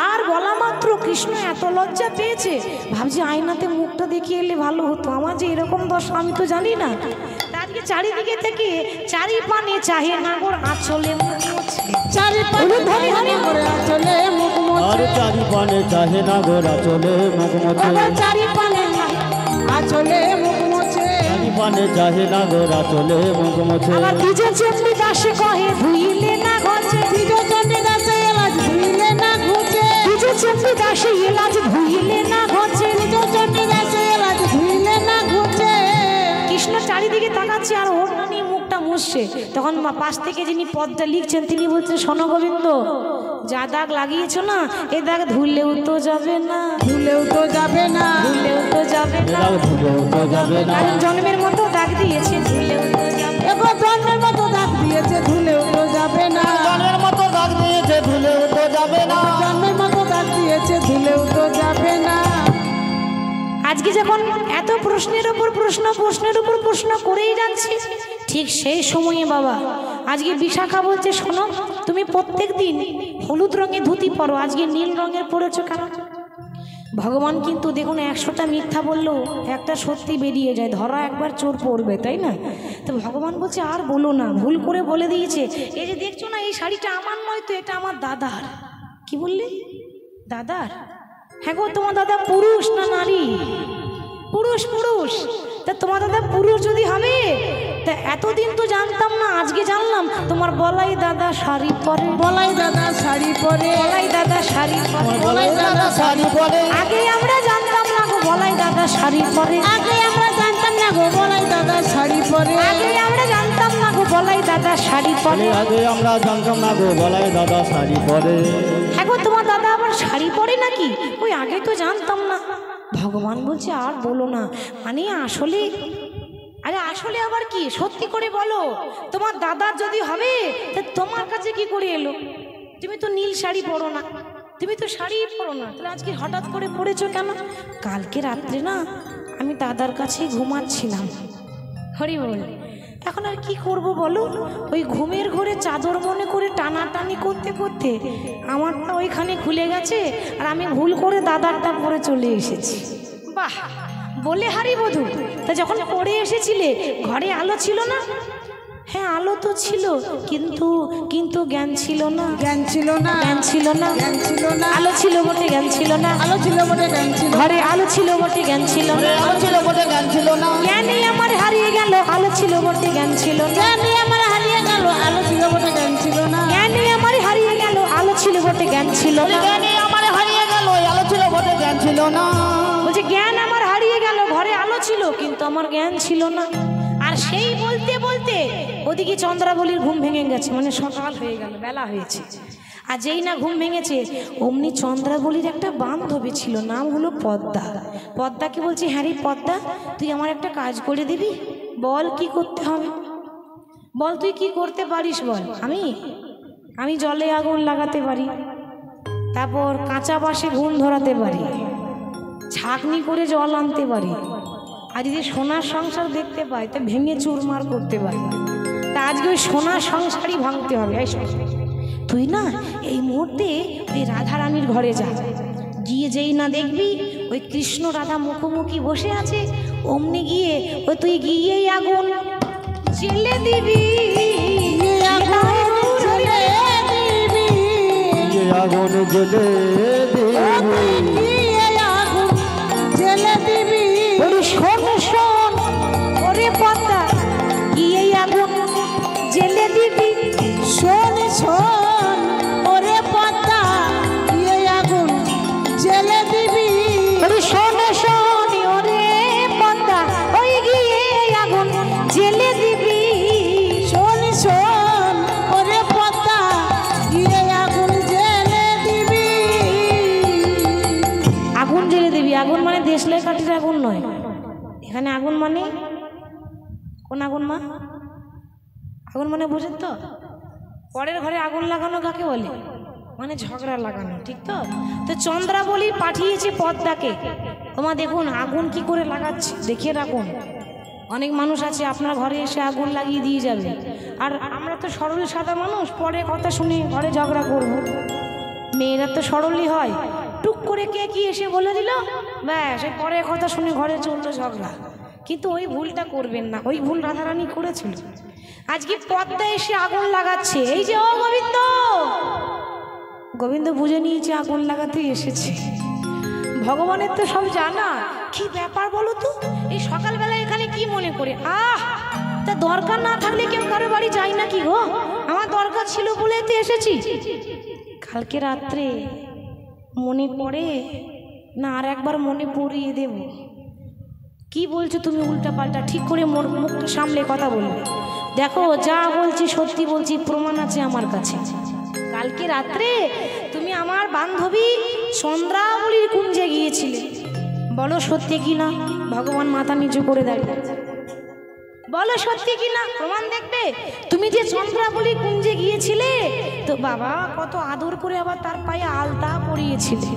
আর বলা মাত্র কৃষ্ণ এত লজ্জা পেয়েছে, ভাবছি আয়নাতে মুখটা দেখিয়ে এলে ভালো হতো, আমার যে এরকম দশা আমি তো জানি না। আজকে চারিদিকে থেকে চারি পানে চাহে নাগর আঁচলে মুখ মোছে, চারি পানে ধরে ধরে করে আঁচলে মুখ আর মোছে, চারি পানে চাহে না গোরা চলে মুখ মোছে। আবার চারি পানে আঁচলে মুখ মোছে, চারি পানে চাহে না গোরা চলে মুখ মোছে। আবার দ্বিজ চন্ডী দাসে কহে ধুইলে না ঘষে, দ্বিজ চন্ডী দাসে এলাচ ধুইলে না ঘুচে, দ্বিজ চন্ডী দাসে এলাচ ধুইলে না ঘষে, দ্বিজ চন্ডী দাসে এলাচ ধুইলে না ঘুচে। কৃষ্ণ চারিদিকে তাকাচ্ছে আর ওর নিয়ে মুখটা মুছছে। তখন পাশ থেকে যিনি পদটা লিখছেন তিনি বলছেন, শোনো গোবিন্দ, যা দাগ লাগিয়েছো না, এ দাগ ধুলেও তো যাবে না, ধুলেও তো যাবে না, ধুলেও তো যাবে না, এরাও ধুলেও তো যাবে না। কারণ জন্মের মতো দাগ দিয়েছে, ধুলেও তো যাবে না। এবার জন্মের মতো দাগ দিয়েছে, ধুলেও তো যাবে না, জনের মতো দাগ দিয়েছে, ধুলেও তো যাবে না। জন্মের মতো দাগ দিয়েছে, ধুলেও তো যাবে না। আজকে যখন এত প্রশ্নের উপর প্রশ্ন, প্রশ্নের উপর প্রশ্ন করেই যাচ্ছি, ঠিক সেই সময়ে বাবা আজকে বিশাখা বলছে, শোনো, তুমি প্রত্যেক দিন হলুদ রঙের ধুতি পরো, আজকে নীল রঙের পরেছো কেন? ভগবান কিন্তু দেখুন 100টা মিথ্যা বললেও একটা সত্যি বেরিয়ে যায়, ধরা একবার চোর পড়বে, তাই না? তো ভগবান বলছে আর বলো না, ভুল করে বলে দিয়েছে, এই যে দেখছো না, এই শাড়িটা আমার নয় তো, এটা আমার দাদার। কি বললে? দাদার? হ্যাঁ গো, তোমার দাদা পুরুষ না নারী? পুরুষ। পুরুষ। তা তোমার দাদা পুরুষ যদি হবে, তা এতদিন তো জানতাম না, আজকে জানলাম তোমার বলাই দাদা শাড়ি পরে, বলাই দাদা শাড়ি পরে, বলাই দাদা শাড়ি পরে, বলাই দাদা শাড়ি পরে। আগে আমরা জানতাম না গো বলাই দাদা শাড়ি পরে, আগে আমরা জানতাম না গো বলাই দাদা শাড়ি পরে, আগে আমরা জানতাম না গো বলাই দাদা শাড়ি পরে। আগে আমরা জানতাম না গো বলাই দাদা শাড়ি পরে। হ্যাঁ গো, তোমার দাদা আবার শাড়ি পরে নাকি? ওই আগে তো জানতাম না। ভগবান বলছে আর বলো না, মানে আসলে, আরে আসলে আবার কি, সত্যি করে বলো, তোমার দাদার যদি হবে তা তোমার কাছে কি করে এলো? তুমি তো নীল শাড়ি পরো না, তুমি তো শাড়ি পরো না, তাহলে আজকে হঠাৎ করে পরেছো কেন? কালকে রাত্রে না আমি দাদার কাছে ঘুমাচ্ছিলাম, হরি বল। এখন আর কি করব বলো, ওই ঘুমের ঘরে চাদর মনে করে টানাটানি করতে করতে আমারটা ওইখানে খুলে গেছে, আর আমি ভুল করে দাদারটা পরে চলে এসেছি। বাহ, বলে হারি বধূ, তা যখন পরে এসেছিলে ঘরে আলো ছিল না? হ্যাঁ আলো তো ছিল, কিন্তু কিন্তু জ্ঞান ছিল না। জ্ঞান ছিল না, জ্ঞান ছিল না, জ্ঞান ছিল না। আলো ছিল বটে, জ্ঞান ছিল না। আলো ছিল বটে, জ্ঞান ছিল। ঘরে আলো ছিল বটে, জ্ঞান ছিল না। আলো ছিল বটে, জ্ঞান ছিল না। জ্ঞানী আমার হারিয়ে গেল, আলো ছিল বটে, জ্ঞান ছিল না। জ্ঞানী আমার হারিয়ে গেল, আলো ছিল বটে, জ্ঞান ছিল না। জ্ঞানী আমার হারিয়ে গেল, আলো ছিল বটে, জ্ঞান ছিল না। জ্ঞানী আমার হারিয়ে গেল, আলো ছিল বটে, জ্ঞান ছিল না। বলছে জ্ঞান আমার হারিয়ে গেল, ঘরে আলো ছিল কিন্তু আমার জ্ঞান ছিল না। আর সেই বলতে বলতে ওদিকে চন্দ্রাবলীর ঘুম ভেঙে গেছে, মানে সকাল হয়ে গেল, বেলা হয়েছে। আর যেই না ঘুম ভেঙেছে অমনি চন্দ্রাবলীর একটা বান্ধবী ছিল, নাম হলো পদ্মা। পদ্মাকে বলছি, হ্যাঁ রে পদ্মা, তুই আমার একটা কাজ করে দিবি? বল কি করতে হবে, বল তুই কি করতে পারিস বল। আমি জলে আগুন লাগাতে পারি, তারপর কাঁচা বাঁশে ঘুম ধরাতে পারি, ছাঁকনি করে জল আনতে পারি, আর যদি সোনার সংসার দেখতে পাই তা ভেঙে চুরমার করতে পারি। তা আজকে ওই সোনার সংসারই ভাঙতে হবে। এই তুই না এই মুহূর্তে ওই রাধারানীর ঘরে যা, গিয়ে যেই না দেখবি ওই কৃষ্ণ রাধা মুখোমুখি বসে আছে, অমনি গিয়ে ওই তুই গিয়েই আগুন জেলে দিবি, আগুন জ্বলে দিবি, আগুন জ্বলে দিবি, আগুন জ্বলে দিবি। ওরে শোন শোন ওরে পদ্মা, গিয়েই আগুন জেলে দিবি। শোন শোন ওরে পদ্মা, গিয়ে আগুন জ্বলে দিবি। ওরে শোন শোন ওরে পদ্মা, ওই গিয়ে আগুন জেলে দিবি। শোন শোন ওরে পদ্মা, গিয়ে আগুন জ্বলে দিবি। আগুন জেলে দিবি, আগুন মানে দেশলাই কাঠির আগুন নয়, এখানে আগুন মানে কোন আগুন মা? আগুন মানে বুঝেন তো, পরের ঘরে আগুন লাগানো কাকে বলে, মানে ঝগড়া লাগানো, ঠিক তো? তো চন্দ্রাবলী পাঠিয়েছে পদ্মাকে, তোমার দেখুন আগুন কি করে লাগাচ্ছে দেখে রাখুন। অনেক মানুষ আছে আপনার ঘরে এসে আগুন লাগিয়ে দিয়ে যাবে, আর আমরা তো সরল সাদা মানুষ, পরে কথা শুনে ঘরে ঝগড়া করব। মেয়েরা তো সরলই হয়, টুক করে কে কি এসে বলে দিল, ব্যাস সে পরে কথা শুনে ঘরে চললো ঝগড়া। কিন্তু ওই ভুলটা করবেন না, ওই ভুল রাধারানী করেছিল। আজকে পদ্মা এসে আগুন লাগাচ্ছে, এই যে ও গোবিন্দ, গোবিন্দ বুঝে নিয়েছে আগুন লাগাতে এসেছে। ভগবানের তো সব জানা। কি ব্যাপার বলো তো, এই সকালবেলা এখানে কি মনে করে? তা দরকার না থাকলে কেউ কারো বাড়ি যায় না কি গো? আমার দরকার ছিল বলে তো এসেছি। কালকে রাত্রে মনে পড়ে না, আর একবার মনে পড়িয়ে দেব। কি বলছো তুমি উল্টা পাল্টা, ঠিক করে মুখটা সামলে কথা বলবে। দেখো যা বলছি সত্যি বলছি, প্রমাণ আছে আমার কাছে। কালকে রাত্রে তুমি আমার বান্ধবী চন্দ্রাবলীর কুঞ্জে গিয়েছিলে, বলো সত্যি কি না? ভগবান মাথা নিচু করে দাঁড়িয়ে, বলো সত্যি কি না, প্রমাণ দেখবে। তুমি যে চন্দ্রাবলী কুঞ্জে গিয়েছিলে তো বাবা কত আদর করে আবার তার পায়ে আলতা পরিয়েছিলে,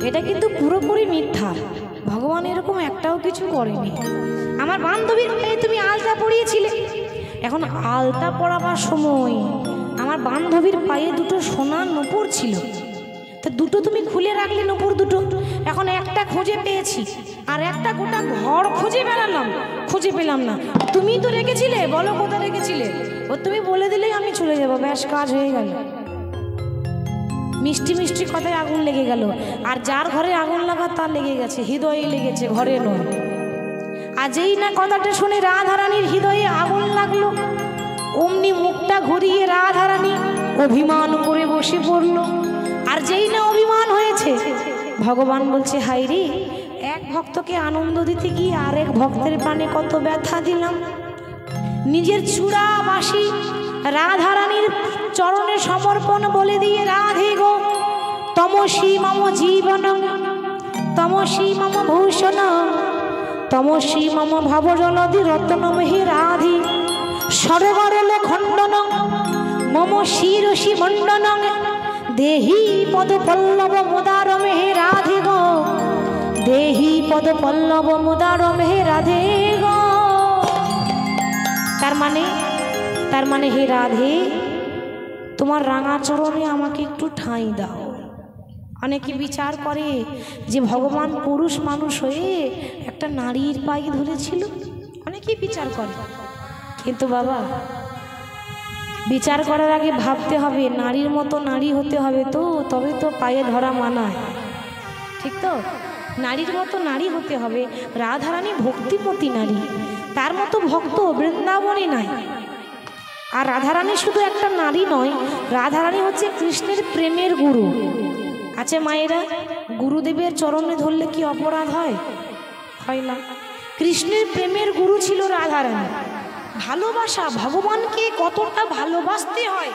এটা কিন্তু পুরোপুরি মিথ্যা। ভগবান এরকম একটাও কিছু করেনি। আমার বান্ধবীর পায়ে তুমি আলতা পরিয়েছিলে, এখন আলতা পরাবার সময় আমার বান্ধবীর পায়ে দুটো সোনার নূপুর ছিল, তা দুটো তুমি খুলে রাখলে নূপুর দুটো। এখন একটা খুঁজে পেয়েছি, আর একটা গোটা ঘর খুঁজে বেড়ালাম, খুঁজে পেলাম না। তুমি তো রেখেছিলে, বলো কোথায় রেখেছিলে? ও তুমি বলে দিলেই আমি চলে যাবো, ব্যাস কাজ হয়ে গেল। মিষ্টি মিষ্টি কথায় আগুন লেগে গেল, আর যার ঘরে আগুন লাগা তার লেগে গেছে, হৃদয়ে লেগেছে, ঘরে নয়। আর যেই না কথাটা শুনে রাধারানীর হৃদয়ে আগুন লাগলো, অমনি মুখটা ঘুরিয়ে রাধারানী অভিমান করে বসে পড়ল। আর যেই না অভিমান হয়েছে, ভগবান বলছে হাই রে, এক ভক্তকে আনন্দ দিতে গিয়ে আরেক ভক্তের প্রাণে কত ব্যথা দিলাম। নিজের চূড়া বাসি রাধারানীর চরণে সমর্পণ বলে দিয়ে, রাধে গো তমসি মম জীবন তমসি মম ভূষণ তমসি মম ভাবজলধি রত্নমহি রাধি সরগরলে খণ্ডন মম শিরসি মণ্ডন দেহি পদ পল্লব মুদার মেহে রাধে গো দেহি পদ পল্লব মুদার মেহে রাধে গো। তার মানে হে রাধে, তোমার রাঙা চরণে আমাকে একটু ঠাঁই দাও। অনেকে বিচার করে যে ভগবান পুরুষ মানুষ হয়ে একটা নারীর পায়ে ধরেছিল, অনেকেই বিচার করে। কিন্তু বাবা, বিচার করার আগে ভাবতে হবে নারীর মতো নারী হতে হবে, তো তবে তো পায়ে ধরা মানায়, ঠিক তো? নারীর মতো নারী হতে হবে। রাধারানী ভক্তিপতি নারী, তার মতো ভক্ত বৃন্দাবনে নাই। আর রাধারানী শুধু একটা নারী নয়, রাধারানী হচ্ছে কৃষ্ণের প্রেমের গুরু। আচ্ছা মায়েরা, গুরুদেবের চরণে ধরলে কি অপরাধ হয়? হয় না। কৃষ্ণের প্রেমের গুরু ছিল রাধারানী। ভালোবাসা, ভগবানকে কতটা ভালোবাসতে হয়,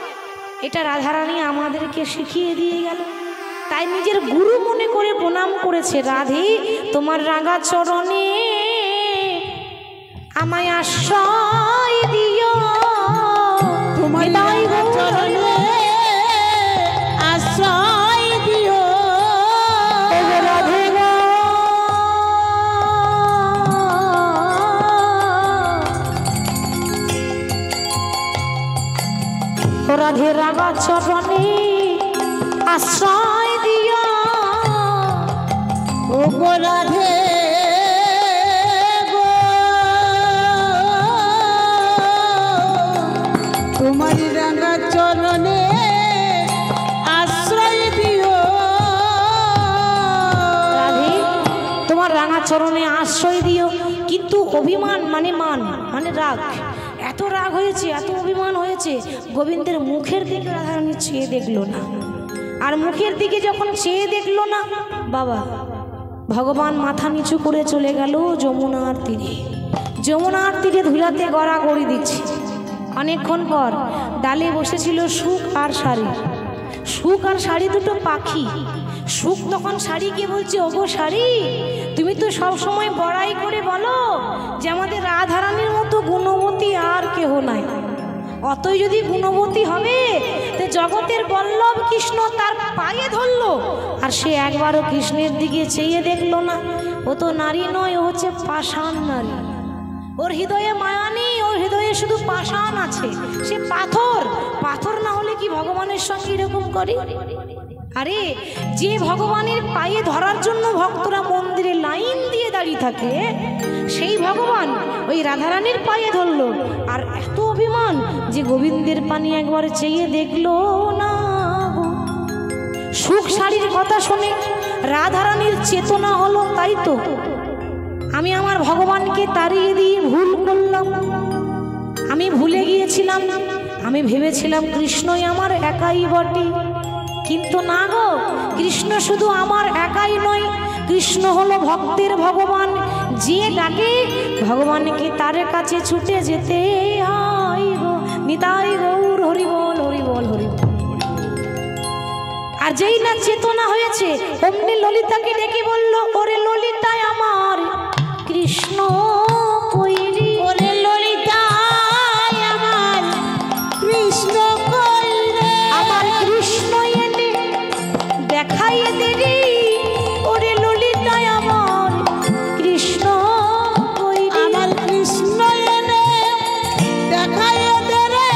এটা রাধারানী আমাদেরকে শিখিয়ে দিয়ে গেল। তাই নিজের গুরু মনে করে প্রণাম করেছে। রাধে, তোমার রাঙা চরণে আমায় আশ্রয় দিও, তোমার রাঙা চরণে আশ্রয় দিও। রাধে গো, রাধে রাঙা চরণে আশ্রয় দিও, ও গো রাধে গো, তোমার রাঙা চরণে আশ্রয় দিও। রাধে, তোমার রাঙা চরণে আশ্রয় দিও। কিন্তু অভিমান মানে মানে রাগ, এত রাগ হয়েছে, এত অভিমান হয়েছে, গোবিন্দের মুখের দিকে রাধারানী চেয়ে দেখলো না। আর মুখের দিকে যখন চেয়ে দেখলো না, বাবা, ভগবান মাথা নিচু করে চলে গেল যমুনার তীরে। যমুনার তীরে ধুলাতে গড়াগড়ি দিচ্ছে। অনেকক্ষণ পর ডালে বসেছিল সুখ আর শাড়ি। সুখ আর শাড়ি দুটো পাখি। সুখ তখন শাড়িকে বলছে, ওগো শাড়ি, তুমি তো সবসময় বড়াই করে বলো যে আমাদের রাধারানীর মতো গুণবতী আর কেহ নাই। অতই যদি গুণবতী হবে, তো জগতের বল্লভ কৃষ্ণ তার পায়ে ধরলো, আর সে একবারও কৃষ্ণের দিকে চেয়ে দেখলো না। ও তো নারী নয়, ও হচ্ছে পাষাণ নারী। ওর হৃদয়ে মায়া নেই, ওর হৃদয়ে শুধু পাষাণ আছে। সে পাথর। পাথর না হলে কি ভগবানের সঙ্গে এরকম করে? আরে, যে ভগবানের পায়ে ধরার জন্য ভক্তরা মন্দিরে লাইন দিয়ে দাঁড়িয়ে থাকে, সেই ভগবান ওই রাধারানীর পায়ে ধরলো। আর এত অভিমান যে গোবিন্দের পানি একবার চেয়ে দেখলো না। সুখ শাড়ির কথা শুনে রাধারানীর চেতনা হলো, তাই তো আমি আমার ভগবানকে তাড়িয়ে দিয়ে ভুল করলাম। আমি ভুলে গিয়েছিলাম, আমি ভেবেছিলাম কৃষ্ণই আমার একাই বটে। কিন্তু না গো, কৃষ্ণ শুধু আমার একাই নয়, কৃষ্ণ হলো ভক্তের ভগবান। যে ডাকে ভগবানকে তার কাছে ছুটে যেতে হয় গো। নিতাই গৌর হরি বল, হরি বল, হরি বল। আর যেই না চেতনা হয়েছে, অমনি ললিতাকে ডেকে বলল, ওরে ললিতায় আমার কৃষ্ণ কইরি। ওরে ললিতায় আমার কৃষ্ণ কই রে, আমার কৃষ্ণ এনে দেখাই দেরি। ওরে ললিতায় আমার কৃষ্ণ কইরি। আমার কৃষ্ণ এনে দেখায় দে রে,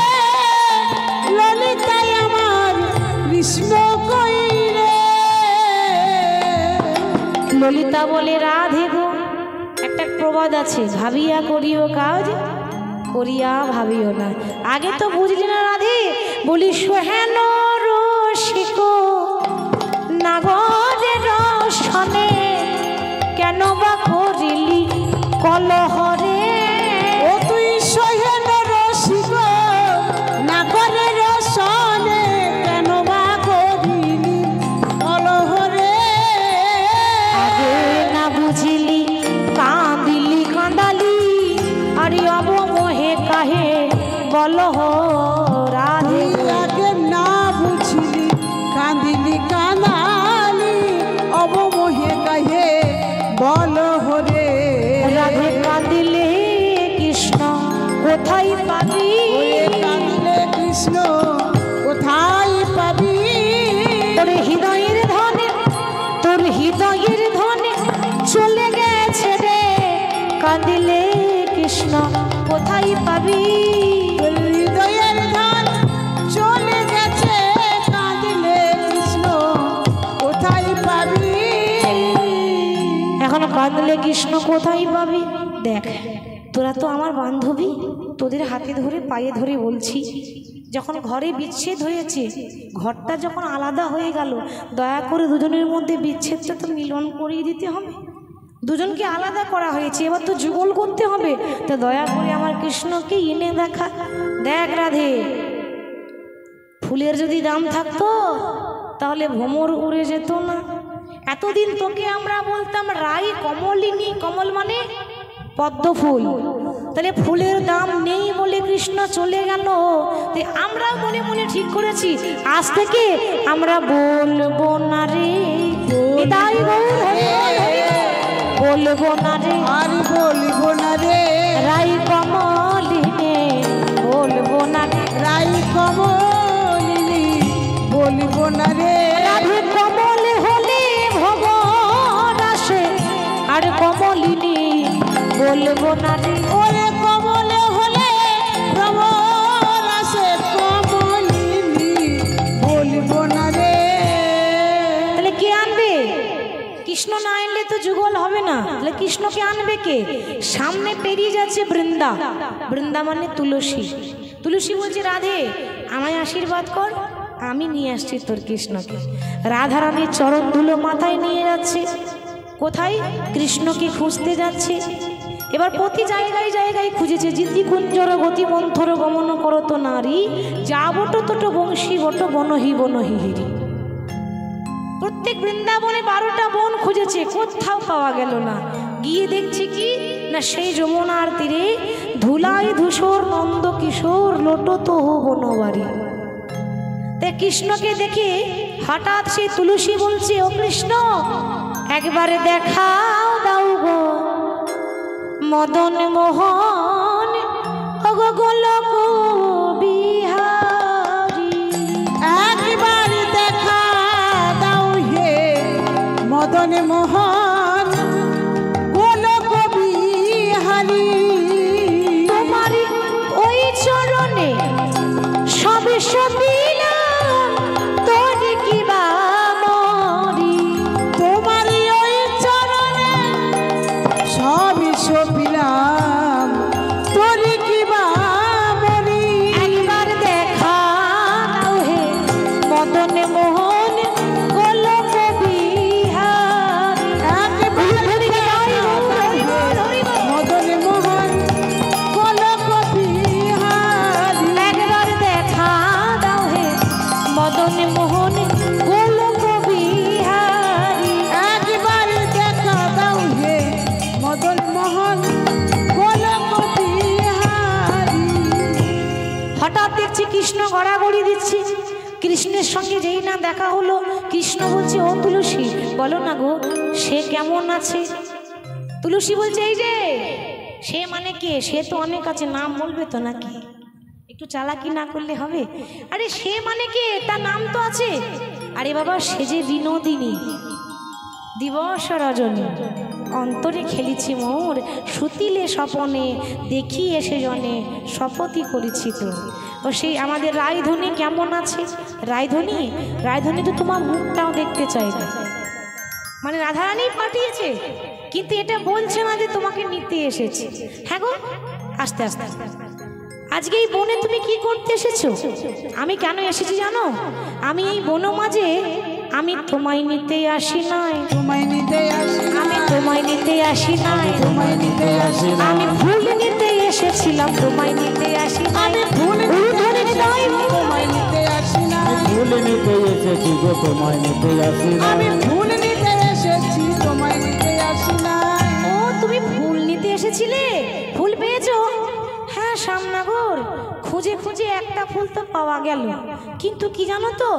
ললিতায় আমার কৃষ্ণ কই রে। ললিতা বলে, রাধে গো, একটা প্রবাদ আছে, ভাবিয়া করিও কাজ, করিয়া ভাবিও না। আগে তো বুঝলি না রাধে? বলি, সোহেন রসিক নাগরে রসনে কেন বা করিলি কলহরে। ও তুই সোহেন রসিক নাগরে রসনে কেন বা করিলি কলহরে। আগে না বুঝিলি কাঁদিলি কাঁদালি, আর অবমোহে কাহে বলহ রাধে। তুই আগে না বুঝলি কাঁদি কৃষ্ণ কোথায় পাবি? হৃদয়ের ধান চলে গেছে কাঁদলে কৃষ্ণ কোথায় পাবি? এখন কাঁদলে কৃষ্ণ কোথায় পাবি? দেখ, তোরা তো আমার বান্ধবী, তোদের হাতে ধরে পায়ে ধরে বলছি, যখন ঘরে বিচ্ছেদ হয়েছে, ঘরটা যখন আলাদা হয়ে গেল, দয়া করে দুজনের মধ্যে বিচ্ছেদটা তো মিলন করিয়ে দিতে হবে। দুজনকে আলাদা করা হয়েছে, এবার তো যুগল করতে হবে, তো দয়া করে আমার কৃষ্ণকে এনে দেখা। দেখ রাধে, ফুলের যদি দাম থাকতো তাহলে ভ্রমর উড়ে যেত না। এতদিন তোকে আমরা বলতাম রাই কমলিনী, কমল মানে পদ্ম ফুল, তাহলে ফুলের দাম নেই বলে কৃষ্ণ চলে গেল। তাই আমরা মনে মনে ঠিক করেছি, আজ থেকে আমরা বলবো না রে, নিতাই গৌর হরি বল, বলবো না রে, আর বলবো না রে, রাই কমলিনী বলবো না রে, রাই কমলিনী বলবো না রে। রাধে কমল হলে ভবন আসে, আর কমলিনী বলবো না রে। ওরে কমল হলে ভ্রমর আসে, কমলিনী বলবো না রে। তাহলে কে আনবে? কৃষ্ণ না আনলে তো যুগল হবে না, তাহলে কৃষ্ণকে আনবে কে? সামনে পেরিয়ে যাচ্ছে বৃন্দা, বৃন্দা মানে তুলসী। তুলসী বলছে রাধে আমায় আশীর্বাদ কর, আমি নিয়ে আসছি তোর কৃষ্ণকে। রাধারানীর চরণ ধুলো মাথায় নিয়ে যাচ্ছে, কোথায়? কৃষ্ণকে খুঁজতে যাচ্ছে। এবার প্রতি জায়গায় জায়গায় খুঁজেছে, জিতি কুঞ্জর গতি মন্থর গমন করত নারী, যা বটো তোটো বংশী বট বনহি বনহি হিরি। প্রত্যেক বৃন্দাবনে 12টা বন খুঁজেছে, কোথাও পাওয়া গেল না। গিয়ে দেখছে কি না, সেই যমুনার তীরে ধুলাই ধূসর নন্দ কিশোর লোটত বনবাড়ি। তাই কৃষ্ণকে দেখে হঠাৎ সেই তুলসী বলছে, ও কৃষ্ণ একবারে দেখাও দাও গো মদন মোহন, ও গো গোলক বিহারী। একবার দেখা দাও হে মদন মোহন গোলক বিহারী। তোমারই ওই চরণে সবে সবিলাম, তোর কি বা মরি। তোমারই ওই চরণে সবই সপিলাম, তোর কি বা মরি। একবার দেখা দাও হে মদন মোহন গোলক বিহারী। একবার দেখা দাও হে মদন মোহন গোলক বিহারী। একবার দেখা দাও হে মদন মোহন গোলক বিহারী। একবার দেখা দাও হে মদন মোহন গোলক বিহারী। হঠাৎ দেখছি কৃষ্ণ গড়াগড়ি দিচ্ছে। কৃষ্ণের সঙ্গে যেই না দেখা হলো, কৃষ্ণ বলছে, ও তুলসী বলো না গো সে কেমন আছে? তুলসী বলছে, এই যে সে মানে কে? সে তো অনেক আছে, নাম বলবে তো নাকি? একটু চালাকি না করলে হবে? আরে সে মানে কে, তার নাম তো আছে। আরে বাবা সে যে বিনোদিনী, দিবস রজনী, অন্তরে খেলিছি মোর, সুতিলে স্বপনে দেখি এসে জনে, শপথই করেছি তো। ও সেই আমাদের রায়ধনী কেমন আছে? রায়ধনী, রায়ধনী তো তোমার মুখটাও দেখতে চাইবে। মানে রাধারানী পাঠিয়েছে, কিন্তু এটা বলছে না যে তোমাকে নিতে এসেছে। হ্যাঁ গো, আস্তে আস্তে আজকে এই বনে তুমি কি করতে এসেছো? আমি কেন এসেছি জানো? আমি এই বন মাঝে আমি তোমায় নিতে আসি নাই, তোমায় নিতে আসি না, আমি তোমায় নিতে আসি নাই, তোমায় নিতে আসি না, আমি ফুল নিতে এসেছিলাম, তোমায় নিতে আসি নাই। আমি ফুল ধরে দাই তোমায় নিতে আসি না, ফুল নিতে এসেছি গো তোমায় নিতে আসি না। আমি ফুল নিতে এসেছি তোমায় নিতে আসি না। ও তুমি ফুল নিতে এসেছিলে, ফুল পেয়েছো? হ্যাঁ শ্যামনগর, খুঁজে খুঁজে একটা ফুল তো পাওয়া গেল, কিন্তু কি জানো তো,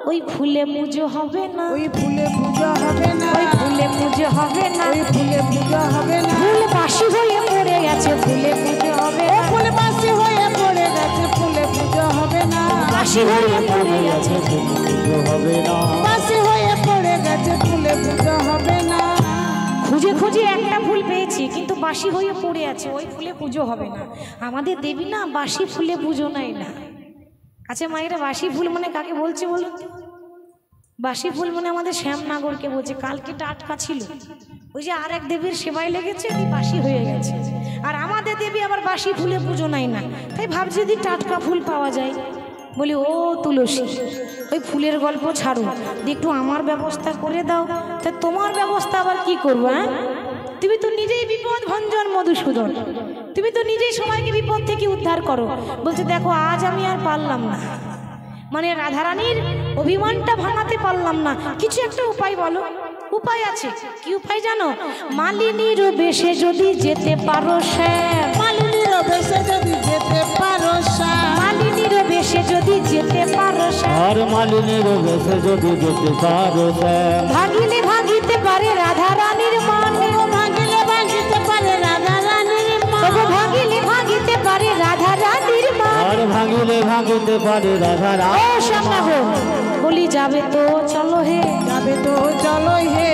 ওই ফুলে পুজো হবে না, ওই ফুলে পূজা হবে না, ওই ফুলে পুজো হবে না, ওই ফুলে পূজা হবে না, ফুল বাসি হয়ে পড়ে গেছে, ফুলে পুজো হবে ও না, ফুল বাসি হয়ে পড়ে গেছে, ফুলে পূজা হবে না, বাসি হয়ে পড়ে গেছে। পুজো হবে না। বাসি হয়ে পড়ে গেছে, ফুলে পূজা হবে না। খুঁজে খুঁজে একটা ফুল পেয়েছি, কিন্তু বাসি হয়ে পড়ে আছে, ওই ফুলে পুজো হবে না। আমাদের দেবী না বাসি ফুলে পুজো নেয় না। আচ্ছা মায়েরা, বাসি ফুল মানে কাকে বলছে বলুন? বাসি ফুল মানে আমাদের শ্যামনগরকে বলছে। কালকে টাটকা ছিল, ওই যে আর এক দেবীর সেবায় লেগেছে, বাসি হয়ে গেছে। আর আমাদের দেবী আবার বাসি ফুলে পুজো নেয় না। তাই ভাবছি যদি টাটকা ফুল পাওয়া যায়, বলি ও তুলসী, ওই ফুলের গল্প ছাড়ো, একটু আমার ব্যবস্থা করে দাও। তা তোমার ব্যবস্থা আবার কি করবো? হ্যাঁ, তুমি তো নিজেই বিপদ ভঞ্জন মধুসূদন, তুমি তো নিজেই সবাইকে বিপদ থেকে উদ্ধার করো। বলছে দেখো আজ আমি আর পারলাম না, মানে রাধারানীর অভিমানটা ভাঙাতে পারলাম না, কিছু একটা উপায় বলো। উপায় আছে। কি উপায় জানো? মালিনীর বেশে যদি যেতে পারো শ্যাম, মালিনীর বেশে যদি যেতে পারো শ্যাম, মালিনীর বেশে যদি যেতে পারো শ্যাম, আর মালিনীর বেশে যদি যেতে পারো শ্যাম, ভাগিলে ভাগিতে পারে রাধারানীর মান, ভাগিলে ভাগিতে পারে রাধারানীর মান, ভাগিলে ভাগিতে পারে রাধারানীর মান, আর ভাঙিলে ভাঙিতে পারে রাধারানী। ও শ্যামনগর বলি যাবে তো চলো হে, যাবে তো চলো হে,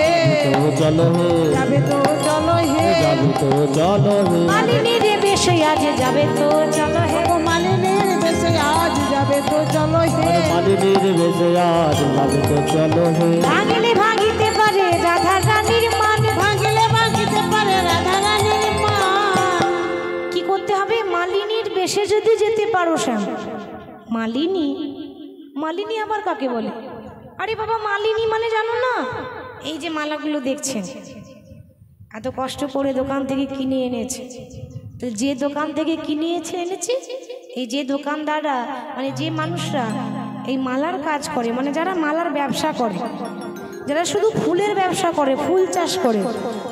তো চলো হে, যাবে তো চলো হে, যাবে তো চলো হে, মালিনীর বেশে আজ যাবে তো চলো হে, ও মালিনীর বেশে আজ যাবে তো চলো হে, আর মালিনীর বেশে আজ যাবে তো চলো হে, ভাগিলে ভাগিতে পারে রাধারানীর মান, ভাগিলে ভাগিতে পারে রাধারানীর মান। কি করতে হবে? মালিনীর বেশে যদি যেতে পারো শ্যাম। মালিনী, মালিনী আবার কাকে বলে? আরে বাবা, মালিনী মানে জানো না? এই যে মালাগুলো দেখছেন, এত কষ্ট করে দোকান থেকে কিনে এনেছে, তো যে দোকান থেকে কিনে এনেছে, এই যে দোকানদাররা মানে যে মানুষরা এই মালার কাজ করে, মানে যারা মালার ব্যবসা করে, যারা শুধু ফুলের ব্যবসা করে, ফুল চাষ করে,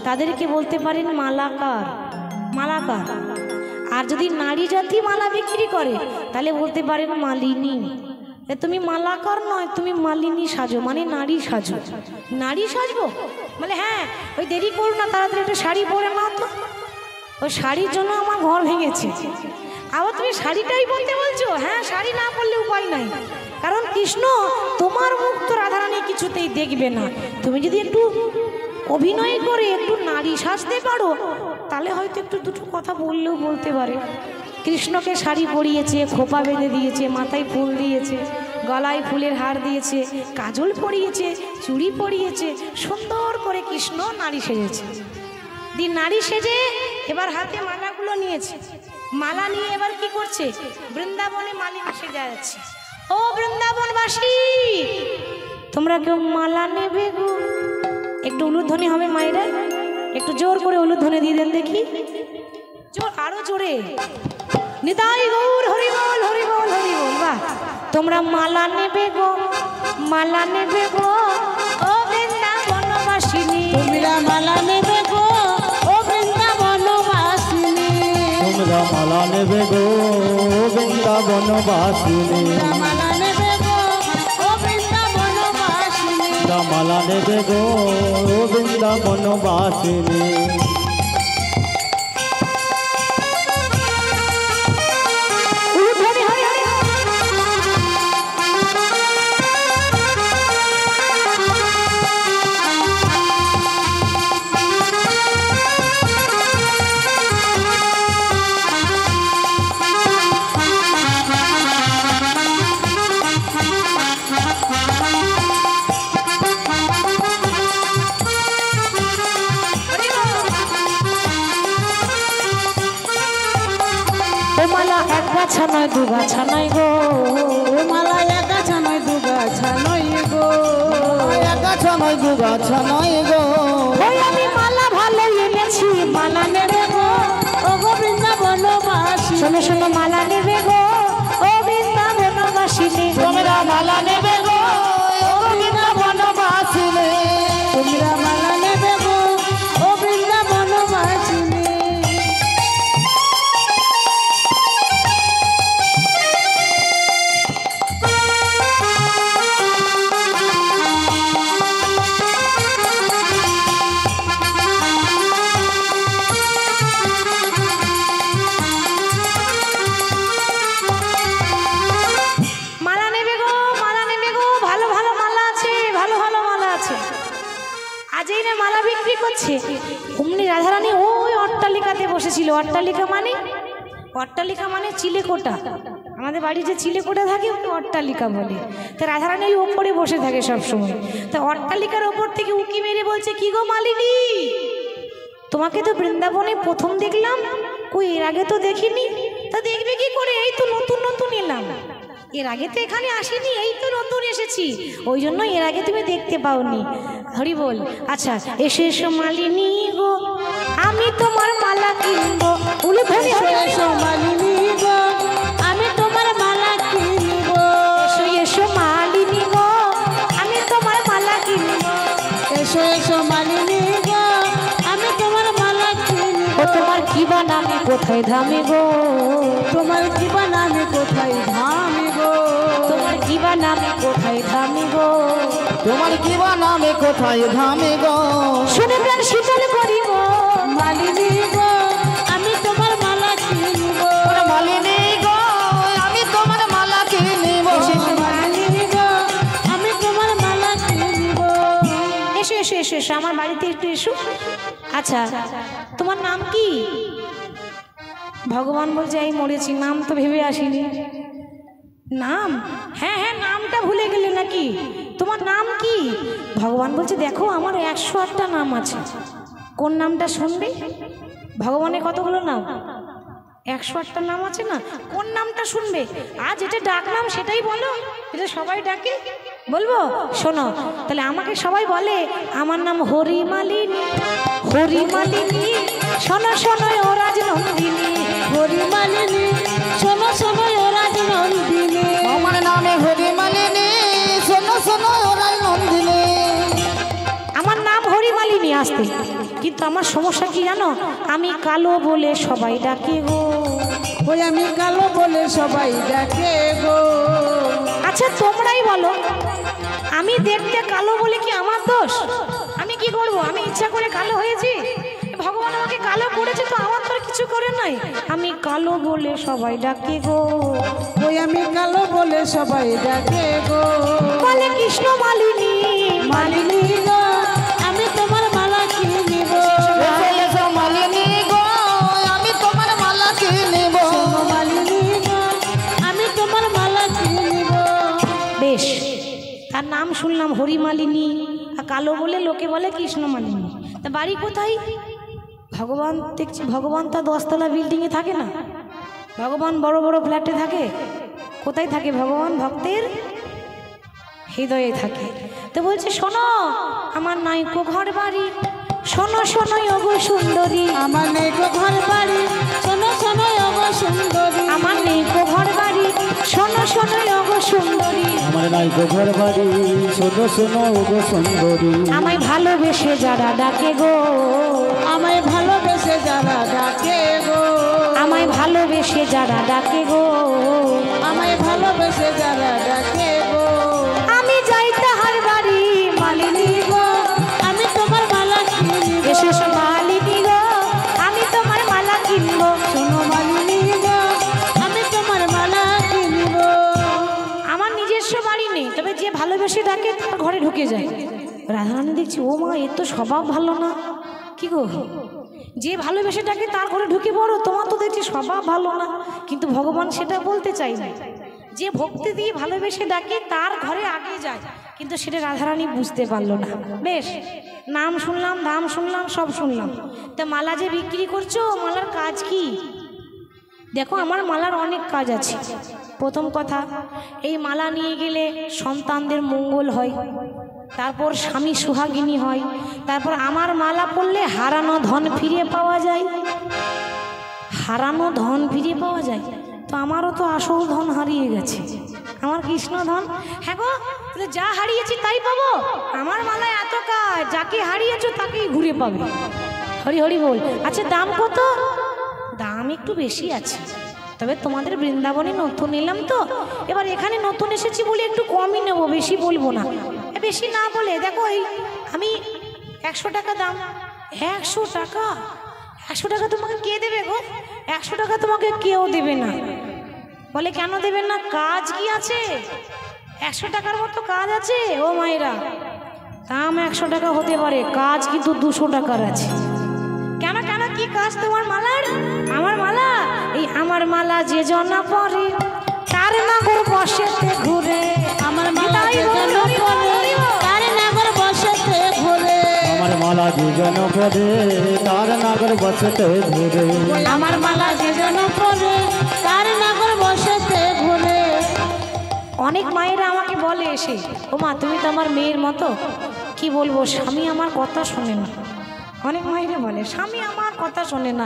তাদেরকে বলতে পারেন মালাকার, মালাকার। আর যদি নারী জাতি মালা বিক্রি করে তাহলে বলতে পারেন মালিনী। তুমি মালাকার নয়, তুমি মালিনী সাজো, মানে নারী সাজো। নারী সাজবো মানে হ্যাঁ, ওই দেরি করো না, তাড়াতাড়ি একটা শাড়ি পরে নাও তো। ওই শাড়ির জন্য আমার ঘর ভেঙেছে। আবার তুমি শাড়িটাই বলতে বলছো? হ্যাঁ, শাড়ি না পরলে উপায় নাই, কারণ কৃষ্ণ তোমার মুখ তো রাধারানী কিছুতেই দেখবে না। তুমি যদি একটু অভিনয় করে একটু নারী সাজতে পারো, তাহলে হয়তো একটু দুটো কথা বললেও বলতে পারে। কৃষ্ণকে শাড়ি পরিয়েছে, খোপা বেঁধে দিয়েছে, মাথায় ফুল দিয়েছে, গলায় ফুলের হার দিয়েছে, কাজল পরিয়েছে, চুড়ি পরিয়েছে, সুন্দর করে কৃষ্ণ নারী সেজেছে। দিন নারী সেজে এবার হাতে মালাগুলো নিয়েছে, মালা নিয়ে এবার কি করছে? বৃন্দাবনে মালিনী সেজা যাচ্ছে। ও বৃন্দাবনবাসী, তোমরা কেউ মালা নেবে গো? একটু উলুধ্বনি হবে মায়েরা, একটু জোর করে উলুধ্বনি দিয়ে দেন দেখি, জোর, আরো জোরে। নিতাই গৌর হরি বল, হরি বল, হরি বল। বাহ, তোমরা মালা নেবে গো, মালা নেবে গো, ও বৃন্দাবনবাসিনী, তোমরা মালা নেবে গো, ও বৃন্দাবনবাসিনী, তোমরা মালা নেবে গো বৃন্দাবনবাসিনী, তোমরা মালা নেবে গো, ও বৃন্দাবনবাসিনী, তোমরা মালা নেবে গো বৃন্দাবনবাসিনী। উলুধ্বনি হরি হরি। মালা এক গাছা নয় দু গাছা নয় গো, ও মালা এক গাছা নয় দু গাছা নয় গো, এক গাছা নয় দু গাছা নয় গো, ওই আমি মালা ভালো এনেছি, মালা নেবে গো, ও গো বৃন্দাবনবাসী, শোনো শোনো মালা নেবে গো, ও বৃন্দাবনবাসিনী, তোমরা মালা নেবে গো বৃন্দাবনবাসিনী, তোমরা মালা নেবে গো, ও বৃন্দাবনবাসিনী। কাজেই না মালা বিক্রি করছে, অমনি রাধারানী ওই অট্টালিকাতে বসেছিল। অট্টালিকা মানে চিলেকোটা, আমাদের বাড়ি যে চিলেকোটা থাকে ওকে অট্টালিকা বলে। তো রাধারানী ওই ওপরে বসে থাকে সবসময়। তো অট্টালিকার ওপর থেকে উকি মেরে বলছে, কি গো মালিনী, তোমাকে তো বৃন্দাবনে প্রথম দেখলাম, কই এর আগে তো দেখিনি। তা দেখবে কি করে, এই তো নতুন নতুন এলাম, এর আগে তো এখানে আসিনি, এই তো নতুন এসেছি, ওই জন্য এর আগে তুমি দেখতে পাওনি। হরি বল। আচ্ছা, এসো এসো মালিনী গো, আমি তোমার মালা কিনবো। এসো এসো মালিনী গো, আমি তোমার মালা কিনবো। এসো এসো মালিনী গো, আমি তোমার মালা কিনবো। এসো এসো মালিনী গো, আমি তোমার মালা কিনবো। ও তোমার কি বানামে কোথায় ধামে গো, তোমার কি বানামে কোথায় ধামে গো, তোমার কি বানামে কোথায় ধামে গো, তোমার কি নামে কোথায় ধামে গো। শুনে প্রাণ শীতল করিব। মালিনী গো, আমি তোমার মালা কিনবো। মালিনী গো, আমি তোমার মালা কিনিব। মালিনী গো, আমি তোমার মালা কিনবো। এসো এসো এসো এসো আমার বাড়িতে একটু এসো। আচ্ছা, তোমার নাম কি? ভগবান বলছে, এই মরেছি, নাম তো ভেবে আসিনি। নাম? হ্যাঁ হ্যাঁ, নামটা ভুলে গেলে নাকি? তোমার নাম কি? ভগবান বলছে, দেখো আমার 108টা নাম আছে, কোন নামটা শুনবে? ভগবানের কতগুলো নাম? 108টা নাম আছে না, কোন নামটা শুনবে? আজ এটা ডাক নাম সেটাই বলো, এটা সবাই ডাকে, বলবো? শোনো তাহলে, আমাকে সবাই বলে আমার নাম হরিমালিনী। হরিমালিনী শোনো শোনো ও রাজনন্দিনী। হরিমালিনী শোনো শোনো ও রাজনন্দিনী। আমার নামে হরিমালিনী, শোনো শোনো ওরাই নন্দিনী। আমার নাম হরিমালিনী আসতে, কিন্তু আমার সমস্যা কি জানো? আমি কালো বলে সবাই ডাকে গো। ওই আমি কালো বলে সবাই ডাকে গো। আচ্ছা তোমরাই বলো, আমি দেখতে কালো বলে কি আমার দোষ? আমি কি করব? আমি ইচ্ছা করে কালো হয়েছি? ভগবান আমাকে কালো করেছে, তো আমার তো কিছু করে নাই। আমি কালো বলে সবাই ডাকে গো। ওই আমি কালো বলে সবাই ডাকে গো। বলে কৃষ্ণ মালিনী। মালিনী গো, আমি তোমার মালা কিনিব। এসো এসো মালিনী গো, আমি তোমার মালা কিনিব। মালিনী গো, আমি তোমার মালা কিনিব। বেশ, তার নাম শুনলাম হরিমালিনী, আর কালো বলে লোকে বলে কৃষ্ণ মালিনী। তা বাড়ি কোথায়? ভগবান দেখছি, ভগবান তো 10তলা বিল্ডিংয়ে থাকে না, ভগবান বড় বড় ফ্ল্যাটে থাকে। কোথায় থাকে ভগবান? ভক্তের হৃদয়ে থাকে। তো বলছে, শোনো আমার নাইকো ঘর বাড়ি, শোনো শোনো ওগো সুন্দরী। আমার নেই গো ঘর বাড়ি, শোনো শোনো ওগো সুন্দরী। আমার নেইকো ঘর বাড়ি, শোনো শোনো ওগো সুন্দরী। আমার নাই গো ঘর বাড়ি, শোনো শোনো গো সুন্দরী। আমায় ভালোবেসে যারা ডাকে গো, আমায় ভালোবেসে যারা ডাকে গো। আমায় ভালোবেসে যারা ডাকে গো, আমায় ভালোবেসে যারা ডাকে গো। আমি যাই তাহার বাড়ি। মালিনী গো, আমি তোমার মালা কিনিব। এসো এসো মালিনী গো, আমি তোমার মালা কিনবো। শোনো মালিনী গো, আমি তোমার মালা কিনিব। আমার নিজস্ব বাড়ি নেই, তবে যে ভালোবেসে ডাকে তার ঘরে ঢুকে যায়। রাধারানী দেখছি, ও মা, এর তো স্বভাব ভালো না। কি গো, যে ভালোবেসে ডাকে তার ঘরে ঢুকে পড়ো, তোমার তো দেখছি স্বভাব ভালো না। কিন্তু ভগবান সেটা বলতে চাই না, যে ভক্তি দিয়ে ভালোবেসে ডাকে তার ঘরে আগে যায়, কিন্তু সেটা রাধারানী বুঝতে পারলো না। বেশ, নাম শুনলাম, দাম শুনলাম, সব শুনলাম। তা মালা যে বিক্রি করছো, মালার কাজ কি? দেখো, আমার মালার অনেক কাজ আছে। প্রথম কথা, এই মালা নিয়ে গেলে সন্তানদের মঙ্গল হয়, তারপর স্বামী সুহাগিনী হয়, তারপর আমার মালা পরলে হারানো ধন ফিরে পাওয়া যায়। হারানো ধন ফিরে পাওয়া যায়, তো আমারও তো আসল ধন হারিয়ে গেছে, আমার কৃষ্ণ ধন। হ্যাঁ গো, তাহলে যা হারিয়েছি তাই পাবো? আমার মালায় এত কাজ, যাকে হারিয়েছো তাকেই ঘুরে পাবে। হরি হরি বল। আচ্ছা, দাম কত? দাম একটু বেশি আছে, তবে তোমাদের বৃন্দাবনে নতুন এলাম তো, এবার এখানে নতুন এসেছি বলে একটু কমই নেবো, বেশি বলবো না। বেশি না বলে দেখো, এই আমি 100 টাকা দাম। 100 টাকা? 100 টাকা তোমাকে কে দেবে গো? 100 টাকা তোমাকে কেউ দেবে না। বলে কেন দেবেন না? কাজ কি আছে? 100 টাকার মতো কাজ আছে ও মায়েরা। দাম 100 টাকা হতে পারে, কাজ কিন্তু 200 টাকার আছে। কেন কেন কি কাজ তোমার মালার? আমার মালা, এই আমার মালা যে জনা পরে তার নাগর বসেতে ঘুরে। আমার মালা যে জন পরে তার নাগর বসেতে ঘুরে। আমার মালা যে জন পরে তার নাগর বসেতে ঘুরে। আমার মালা যে জন পরে তার নাগর বসেতে ঘুরে। অনেক মায়েরা আমাকে বলে এসে, ও মা তুমি তো আমার মেয়ের মতো। কি বলবো, স্বামী আমার কথা শোনে না। অনেক মায়েরা বলে স্বামী আমার কথা শোনে না।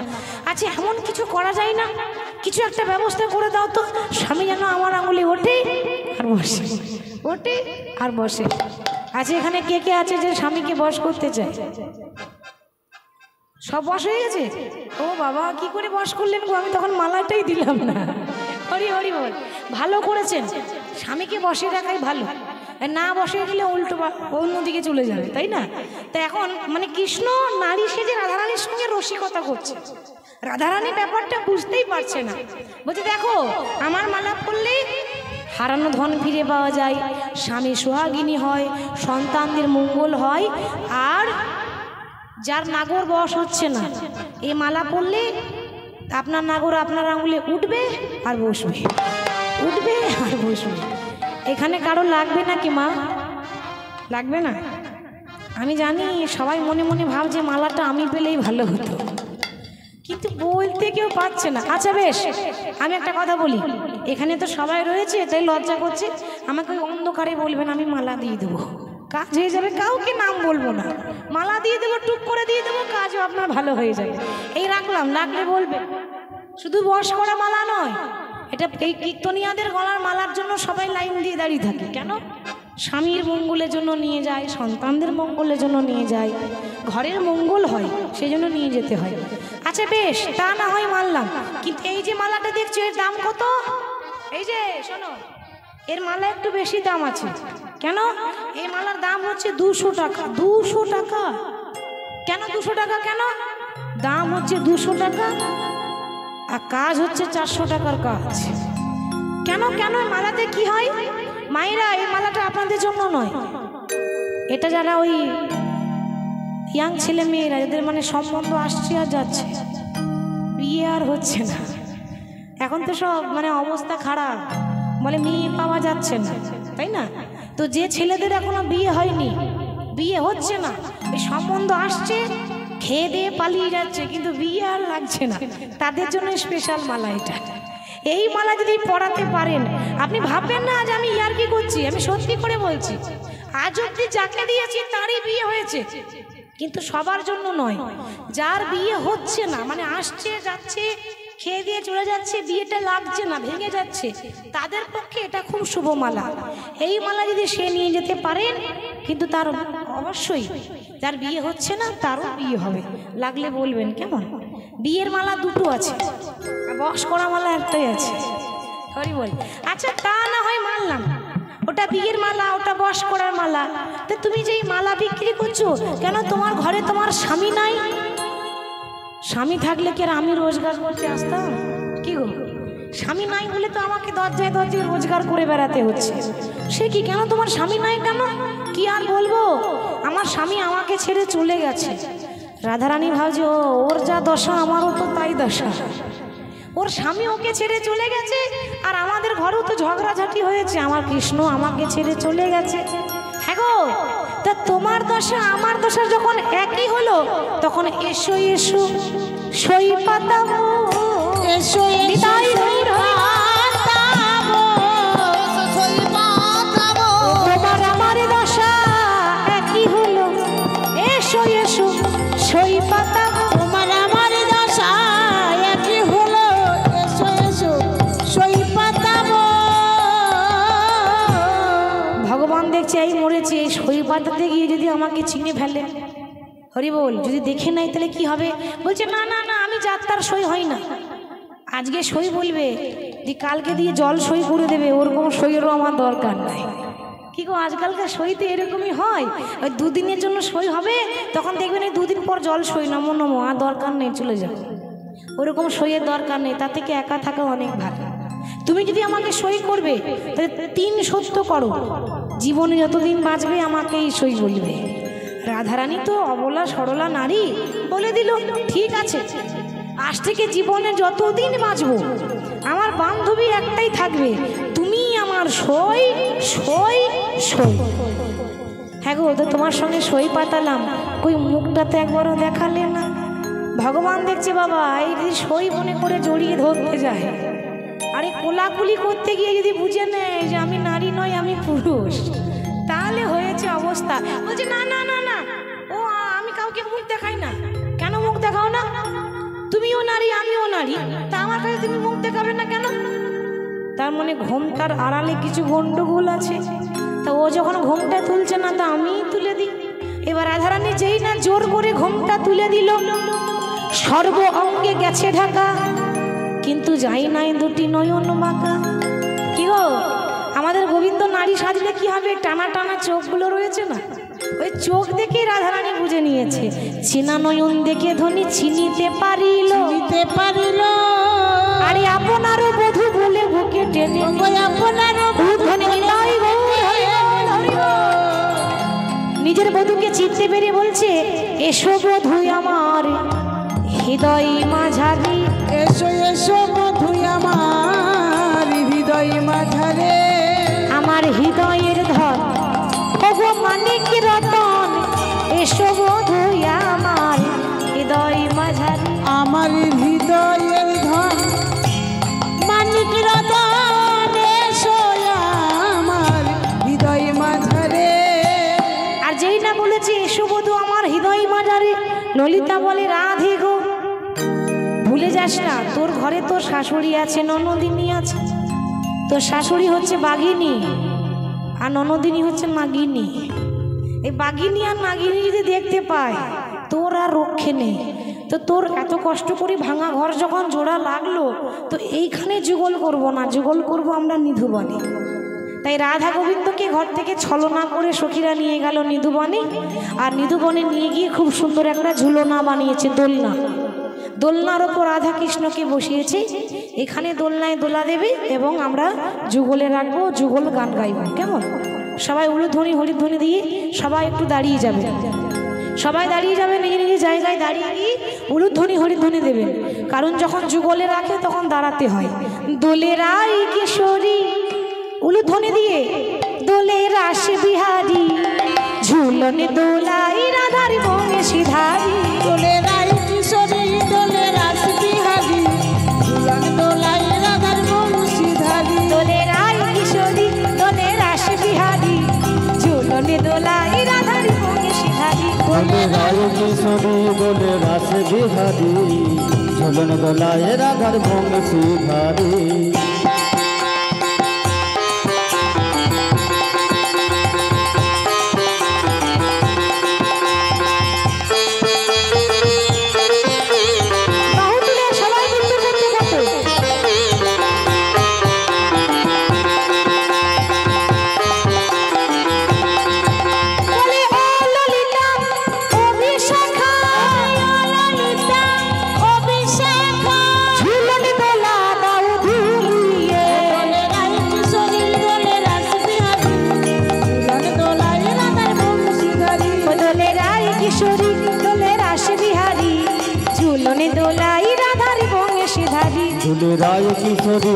আচ্ছা এমন কিছু করা যায় না? কিছু একটা ব্যবস্থা করে দাও তো, স্বামী যেন আমার আঙুলে ওঠে আর বসে, ওঠে আর বসে। আচ্ছা এখানে কে কে আছে যে স্বামীকে বশ করতে চায়? সব বশ হয়ে গেছে? ও বাবা, কি করে বশ করলেন গো? আমি তখন মালাটাই দিলাম না। হরি হরি বল, ভালো করেছেন। স্বামীকে বসে রাখাই ভালো, না বসে দিলে উল্টো অন্যদিকে চলে যাবে, তাই না? তা এখন মানে কৃষ্ণ নারী সেজে রাধারানীর সঙ্গে রসিকতা করছে। রাধারানী ব্যাপারটা বুঝতেই পারছে না। বলছে দেখো, আমার মালা পরলে হারানো ধন ফিরে পাওয়া যায়, স্বামী সোহাগিনী হয়, সন্তানদের মঙ্গল হয়, আর যার নাগর বশ হচ্ছে না এই মালা পরলে আপনার নাগর আপনার আঙুলে উঠবে আর বসবে, উঠবে আর বসবে। এখানে কারো লাগবে নাকি মা? লাগবে না? আমি জানি সবাই মনে মনে ভাবছে মালাটা আমি পেলেই ভালো হতো, কিন্তু বলতে কেউ পাচ্ছে না। আচ্ছা বেশ, আমি একটা কথা বলি, এখানে তো সবাই রয়েছে তাই লজ্জা করছে, আমাকে ওই অন্ধকারে বলবেন, আমি মালা দিয়ে দেবো, কাজ হয়ে যাবে। কাউকে নাম বলবো না, মালা দিয়ে দেবো, টুক করে দিয়ে দেবো, কাজও আপনার ভালো হয়ে যাবে। এই রাখলাম, লাগলে বলবে। শুধু বশ করা মালা নয়, এটা এই কীর্তনিয়াদের গলার মালার জন্য সবাই লাইন দিয়ে দাঁড়িয়ে থাকে। কেন? স্বামীর মঙ্গলের জন্য নিয়ে যায়, সন্তানদের মঙ্গলের জন্য নিয়ে যায়, ঘরের মঙ্গল হয় সেই জন্য নিয়ে যেতে হয়। আচ্ছা বেশ, তা না হয় মানলাম, কিন্তু এই যে মালাটা দেখছো এর দাম কত? এই যে শোনো, এর মালা একটু বেশি দাম আছে। কেন? এই মালার দাম হচ্ছে 200 টাকা। 200 টাকা কেন? 200 টাকা কেন? দাম হচ্ছে 200 টাকা আর কাজ হচ্ছে 400 টাকার কাজ। কেন কেন? মালাতে কি হয় মায়েরা, এই মালাটা আপনাদের জন্য নয়, এটা যারা ওই ইয়াং ছেলে মেয়েরা, এদের মানে সম্বন্ধ আসছে আর যাচ্ছে, বিয়ে আর হচ্ছে না। এখন তো সব মানে অবস্থা খারাপ, বলে মেয়ে পাওয়া যাচ্ছে না, তাই না? তো যে ছেলেদের এখনো বিয়ে হয়নি, বিয়ে হচ্ছে না, এই সম্বন্ধ আসছে, খেয়ে দিয়ে পালিয়ে যাচ্ছে, কিন্তু বিয়ে আর লাগছে না, তাদের জন্য স্পেশাল মালা এটা। এই মালা যদি পরাতে পারেন, আপনি ভাববেন না আজ আমি ইয়ার্কি করছি, আমি সত্যি করে বলছি। আজ অব্দি যাকে দিয়েছি তারই বিয়ে হয়েছে, কিন্তু সবার জন্য নয়। যার বিয়ে হচ্ছে না, মানে আসছে যাচ্ছে, খেয়ে দিয়ে চলে যাচ্ছে, বিয়েটা লাগছে না, ভেঙে যাচ্ছে, তাদের পক্ষে এটা খুব শুভ মালা। এই মালা যদি সে নিয়ে যেতে পারেন, কিন্তু তার অবশ্যই, যার বিয়ে হচ্ছে না তারও বিয়ে হবে। লাগলে বলবেন কেমন? বিয়ের মালা দুটো আছে, বশ করা মালা একটাই আছে। হরি বল। আচ্ছা তা না হয় মানলাম, ওটা বিয়ের মালা, ওটা বশ করার মালা। তো তুমি যেই মালা বিক্রি করছো, কেন তোমার ঘরে তোমার স্বামী নাই? স্বামী থাকলে কি আর আমি রোজগার করতে আসতাম? কি গো, স্বামী নাই বলে তো আমাকে দরজায় দরজায় রোজগার করে বেড়াতে হচ্ছে। সে কি, কেন তোমার স্বামী নাই কেন? কি আর বলবো, আমার স্বামী আমাকে ছেড়ে চলে গেছে। রাধারানী ভাবছে ওর যা দশা আমারও তো তাই দশা, ওর স্বামী ওকে ছেড়ে চলে গেছে, আর আমাদের ঘরেও তো ঝগড়াঝাটি হয়েছে, আমার কৃষ্ণ আমাকে ছেড়ে চলে গেছে। হ্যাঁ গো, তা তোমার দশা আমার দশা যখন একই হলো, তখন এসো এসো সই পাতাবো, এসো নিতাই তোমার আমার দশা একই হলো, এসো এসো সই পাতাবো। তোমার আমার দশা একই হলো, এসো এসো সই পাতাবো। ভগবান দেখছে এই মরেছে, এই সই পাতাতে গিয়ে যদি আমাকে চিনে ফেলে, হরি বল, যদি দেখে নাই তাহলে কি হবে? বলছে না না না, আমি যাত্রার সই হয় না, আজকে সই বলবে যে কালকে দিয়ে জল সই করে দেবে, ওরকম সইয়েরও আমার দরকার নাই। কি গো, আজকালকার সই তো এরকমই হয়, ওই দুদিনের জন্য সই হবে, তখন দেখবেন এই দুদিন পর জল সই, নমো নমো, আর দরকার নেই, চলে যাও। ওরকম সইয়ের দরকার নেই, তার থেকে একা থাকা অনেক ভালো। তুমি যদি আমাকে সই করবে তাহলে 3 সত্য করো, জীবনে যতদিন বাঁচবে আমাকেই সই বলবে। রাধারানী তো অবলা সরলা নারী, বলে দিল ঠিক আছে, আজ থেকে জীবনে যতদিন বাঁচবো আমার বান্ধবী একটাই থাকবে, তুমি আমার সই সই সই। হ্যাঁ গো, তো তোমার সঙ্গে সই পাতালাম, কই মুখটাতে একবারও দেখালে না। ভগবান দেখছে বাবা এই যদি সই মনে করে জড়িয়ে ধরতে যায়, আরে কোলাকুলি করতে গিয়ে যদি বুঝে নেয় যে আমি নারী নয় আমি পুরুষ, তাহলে হয়েছে অবস্থা। বলছে না না না না, ও আমি কাউকে মুখ দেখাই না। কেন মুখ দেখাও না? তুমিও নারী আমিও নারী, তা আমার কাছে তুমি মুখ দেখাবে না কেন? তার মানে ঘোমটার আড়ালে কিছু গন্ডগোল আছে। তা ও যখন ঘোমটা তুলছে না, তা আমিই তুলে দিই। এবার রাধারানী যেই না জোর করে ঘোমটা তুলে দিল, সর্ব অঙ্গে গেছে ঢাকা, কিন্তু যাই নাই দুটি নয়ন বাঁকা। কি গো, আমাদের গোবিন্দ নারী সাজলে কি হবে? টানা টানা চোখগুলো রয়েছে না, ওই চোখ দেখে রাধারানী বুঝে নিয়েছে। চিনা নয়ন দেখে ধনী চিনিতে পারিল, আরে আপনারও বধূ বলে বুকে টেনে, নিজের বধূকে চিনতে পেরে বলছে এসো বধূ আমার হৃদয় মাঝারি, এসো এসো বধূ আমার হৃদয় মাঝারে, আমার হৃদয়ের ধন ওগো মানিক রতন, এসো বধূ আমার হৃদয় মাঝারি, আমার হৃদয়ের ধন মানিক রতন, এসো আমার হৃদয় মাঝারে। আর যেই না বলেছে এসো বধূ আমার হৃদয় মাঝারি, ললিতা বলে রাধে গো ভুলে যাস না, তোর ঘরে তোর শাশুড়ি আছে, ননদিনী আছে। তোর শাশুড়ি হচ্ছে বাঘিনী আর ননদিনী হচ্ছে নাগিনী। এই বাঘিনী আর নাগিনী যদি দেখতে পায় তোর আর রক্ষে নেই। তো তোর এত কষ্ট করে ভাঙা ঘর যখন জোড়া লাগলো, তো এইখানে যুগল করব না, যুগল করব আমরা নিধুবনে। তাই রাধা গোবিন্দকে ঘর থেকে ছলনা করে সখীরা নিয়ে গেল নিধুবনে, আর নিধুবনে নিয়ে গিয়ে খুব সুন্দর একটা ঝুলনা বানিয়েছে, দোলনা। দোলনার ওপর রাধা কৃষ্ণকে বসিয়েছে, এখানে দোলনায় দোলা দেবে এবং আমরা যুগলে রাখবো, যুগল গান গাইব। কেমন? সবাই উলুধ্বনি হরিধ্বনি দিয়ে সবাই একটু দাঁড়িয়ে যাবে, সবাই দাঁড়িয়ে যাবে, নিজের নিজের জায়গায় দাঁড়িয়ে গিয়ে উলুধ্বনি হরিধ্বনি দেবেন। কারণ যখন যুগলে রাখে তখন দাঁড়াতে হয়। দোলে রাই কিশোরী, উলুধ্বনি দিয়ে দোলে রাস বিহারী, ঝুলনে দোলাই রাধার বংশী ধারী, দোলে রাই কিশোরী দোলে রাস বিহারী, ঝুলন দোলাই রাধার বংশী ধারী, দোলে রাই কিশোরী দোলে রাস বিহারী, ঝুলনে দোলাই রাধার বংশী ধারী। বলে রায় কিশোরী বলে রাস বিহারী, ঝুলন দোলায় রাধার বংশী ধারী। ঝুলে রায় কিশোরী বলে রাস বিহারী, ঝুলন দোলায় রাধার বংশী ধারী। দোলে রাই কিশোরী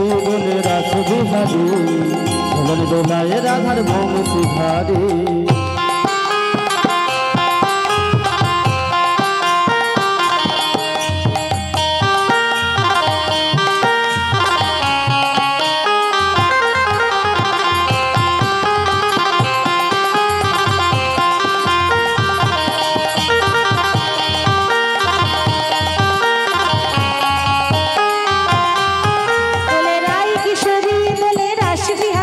দোলে রাস বিহারী,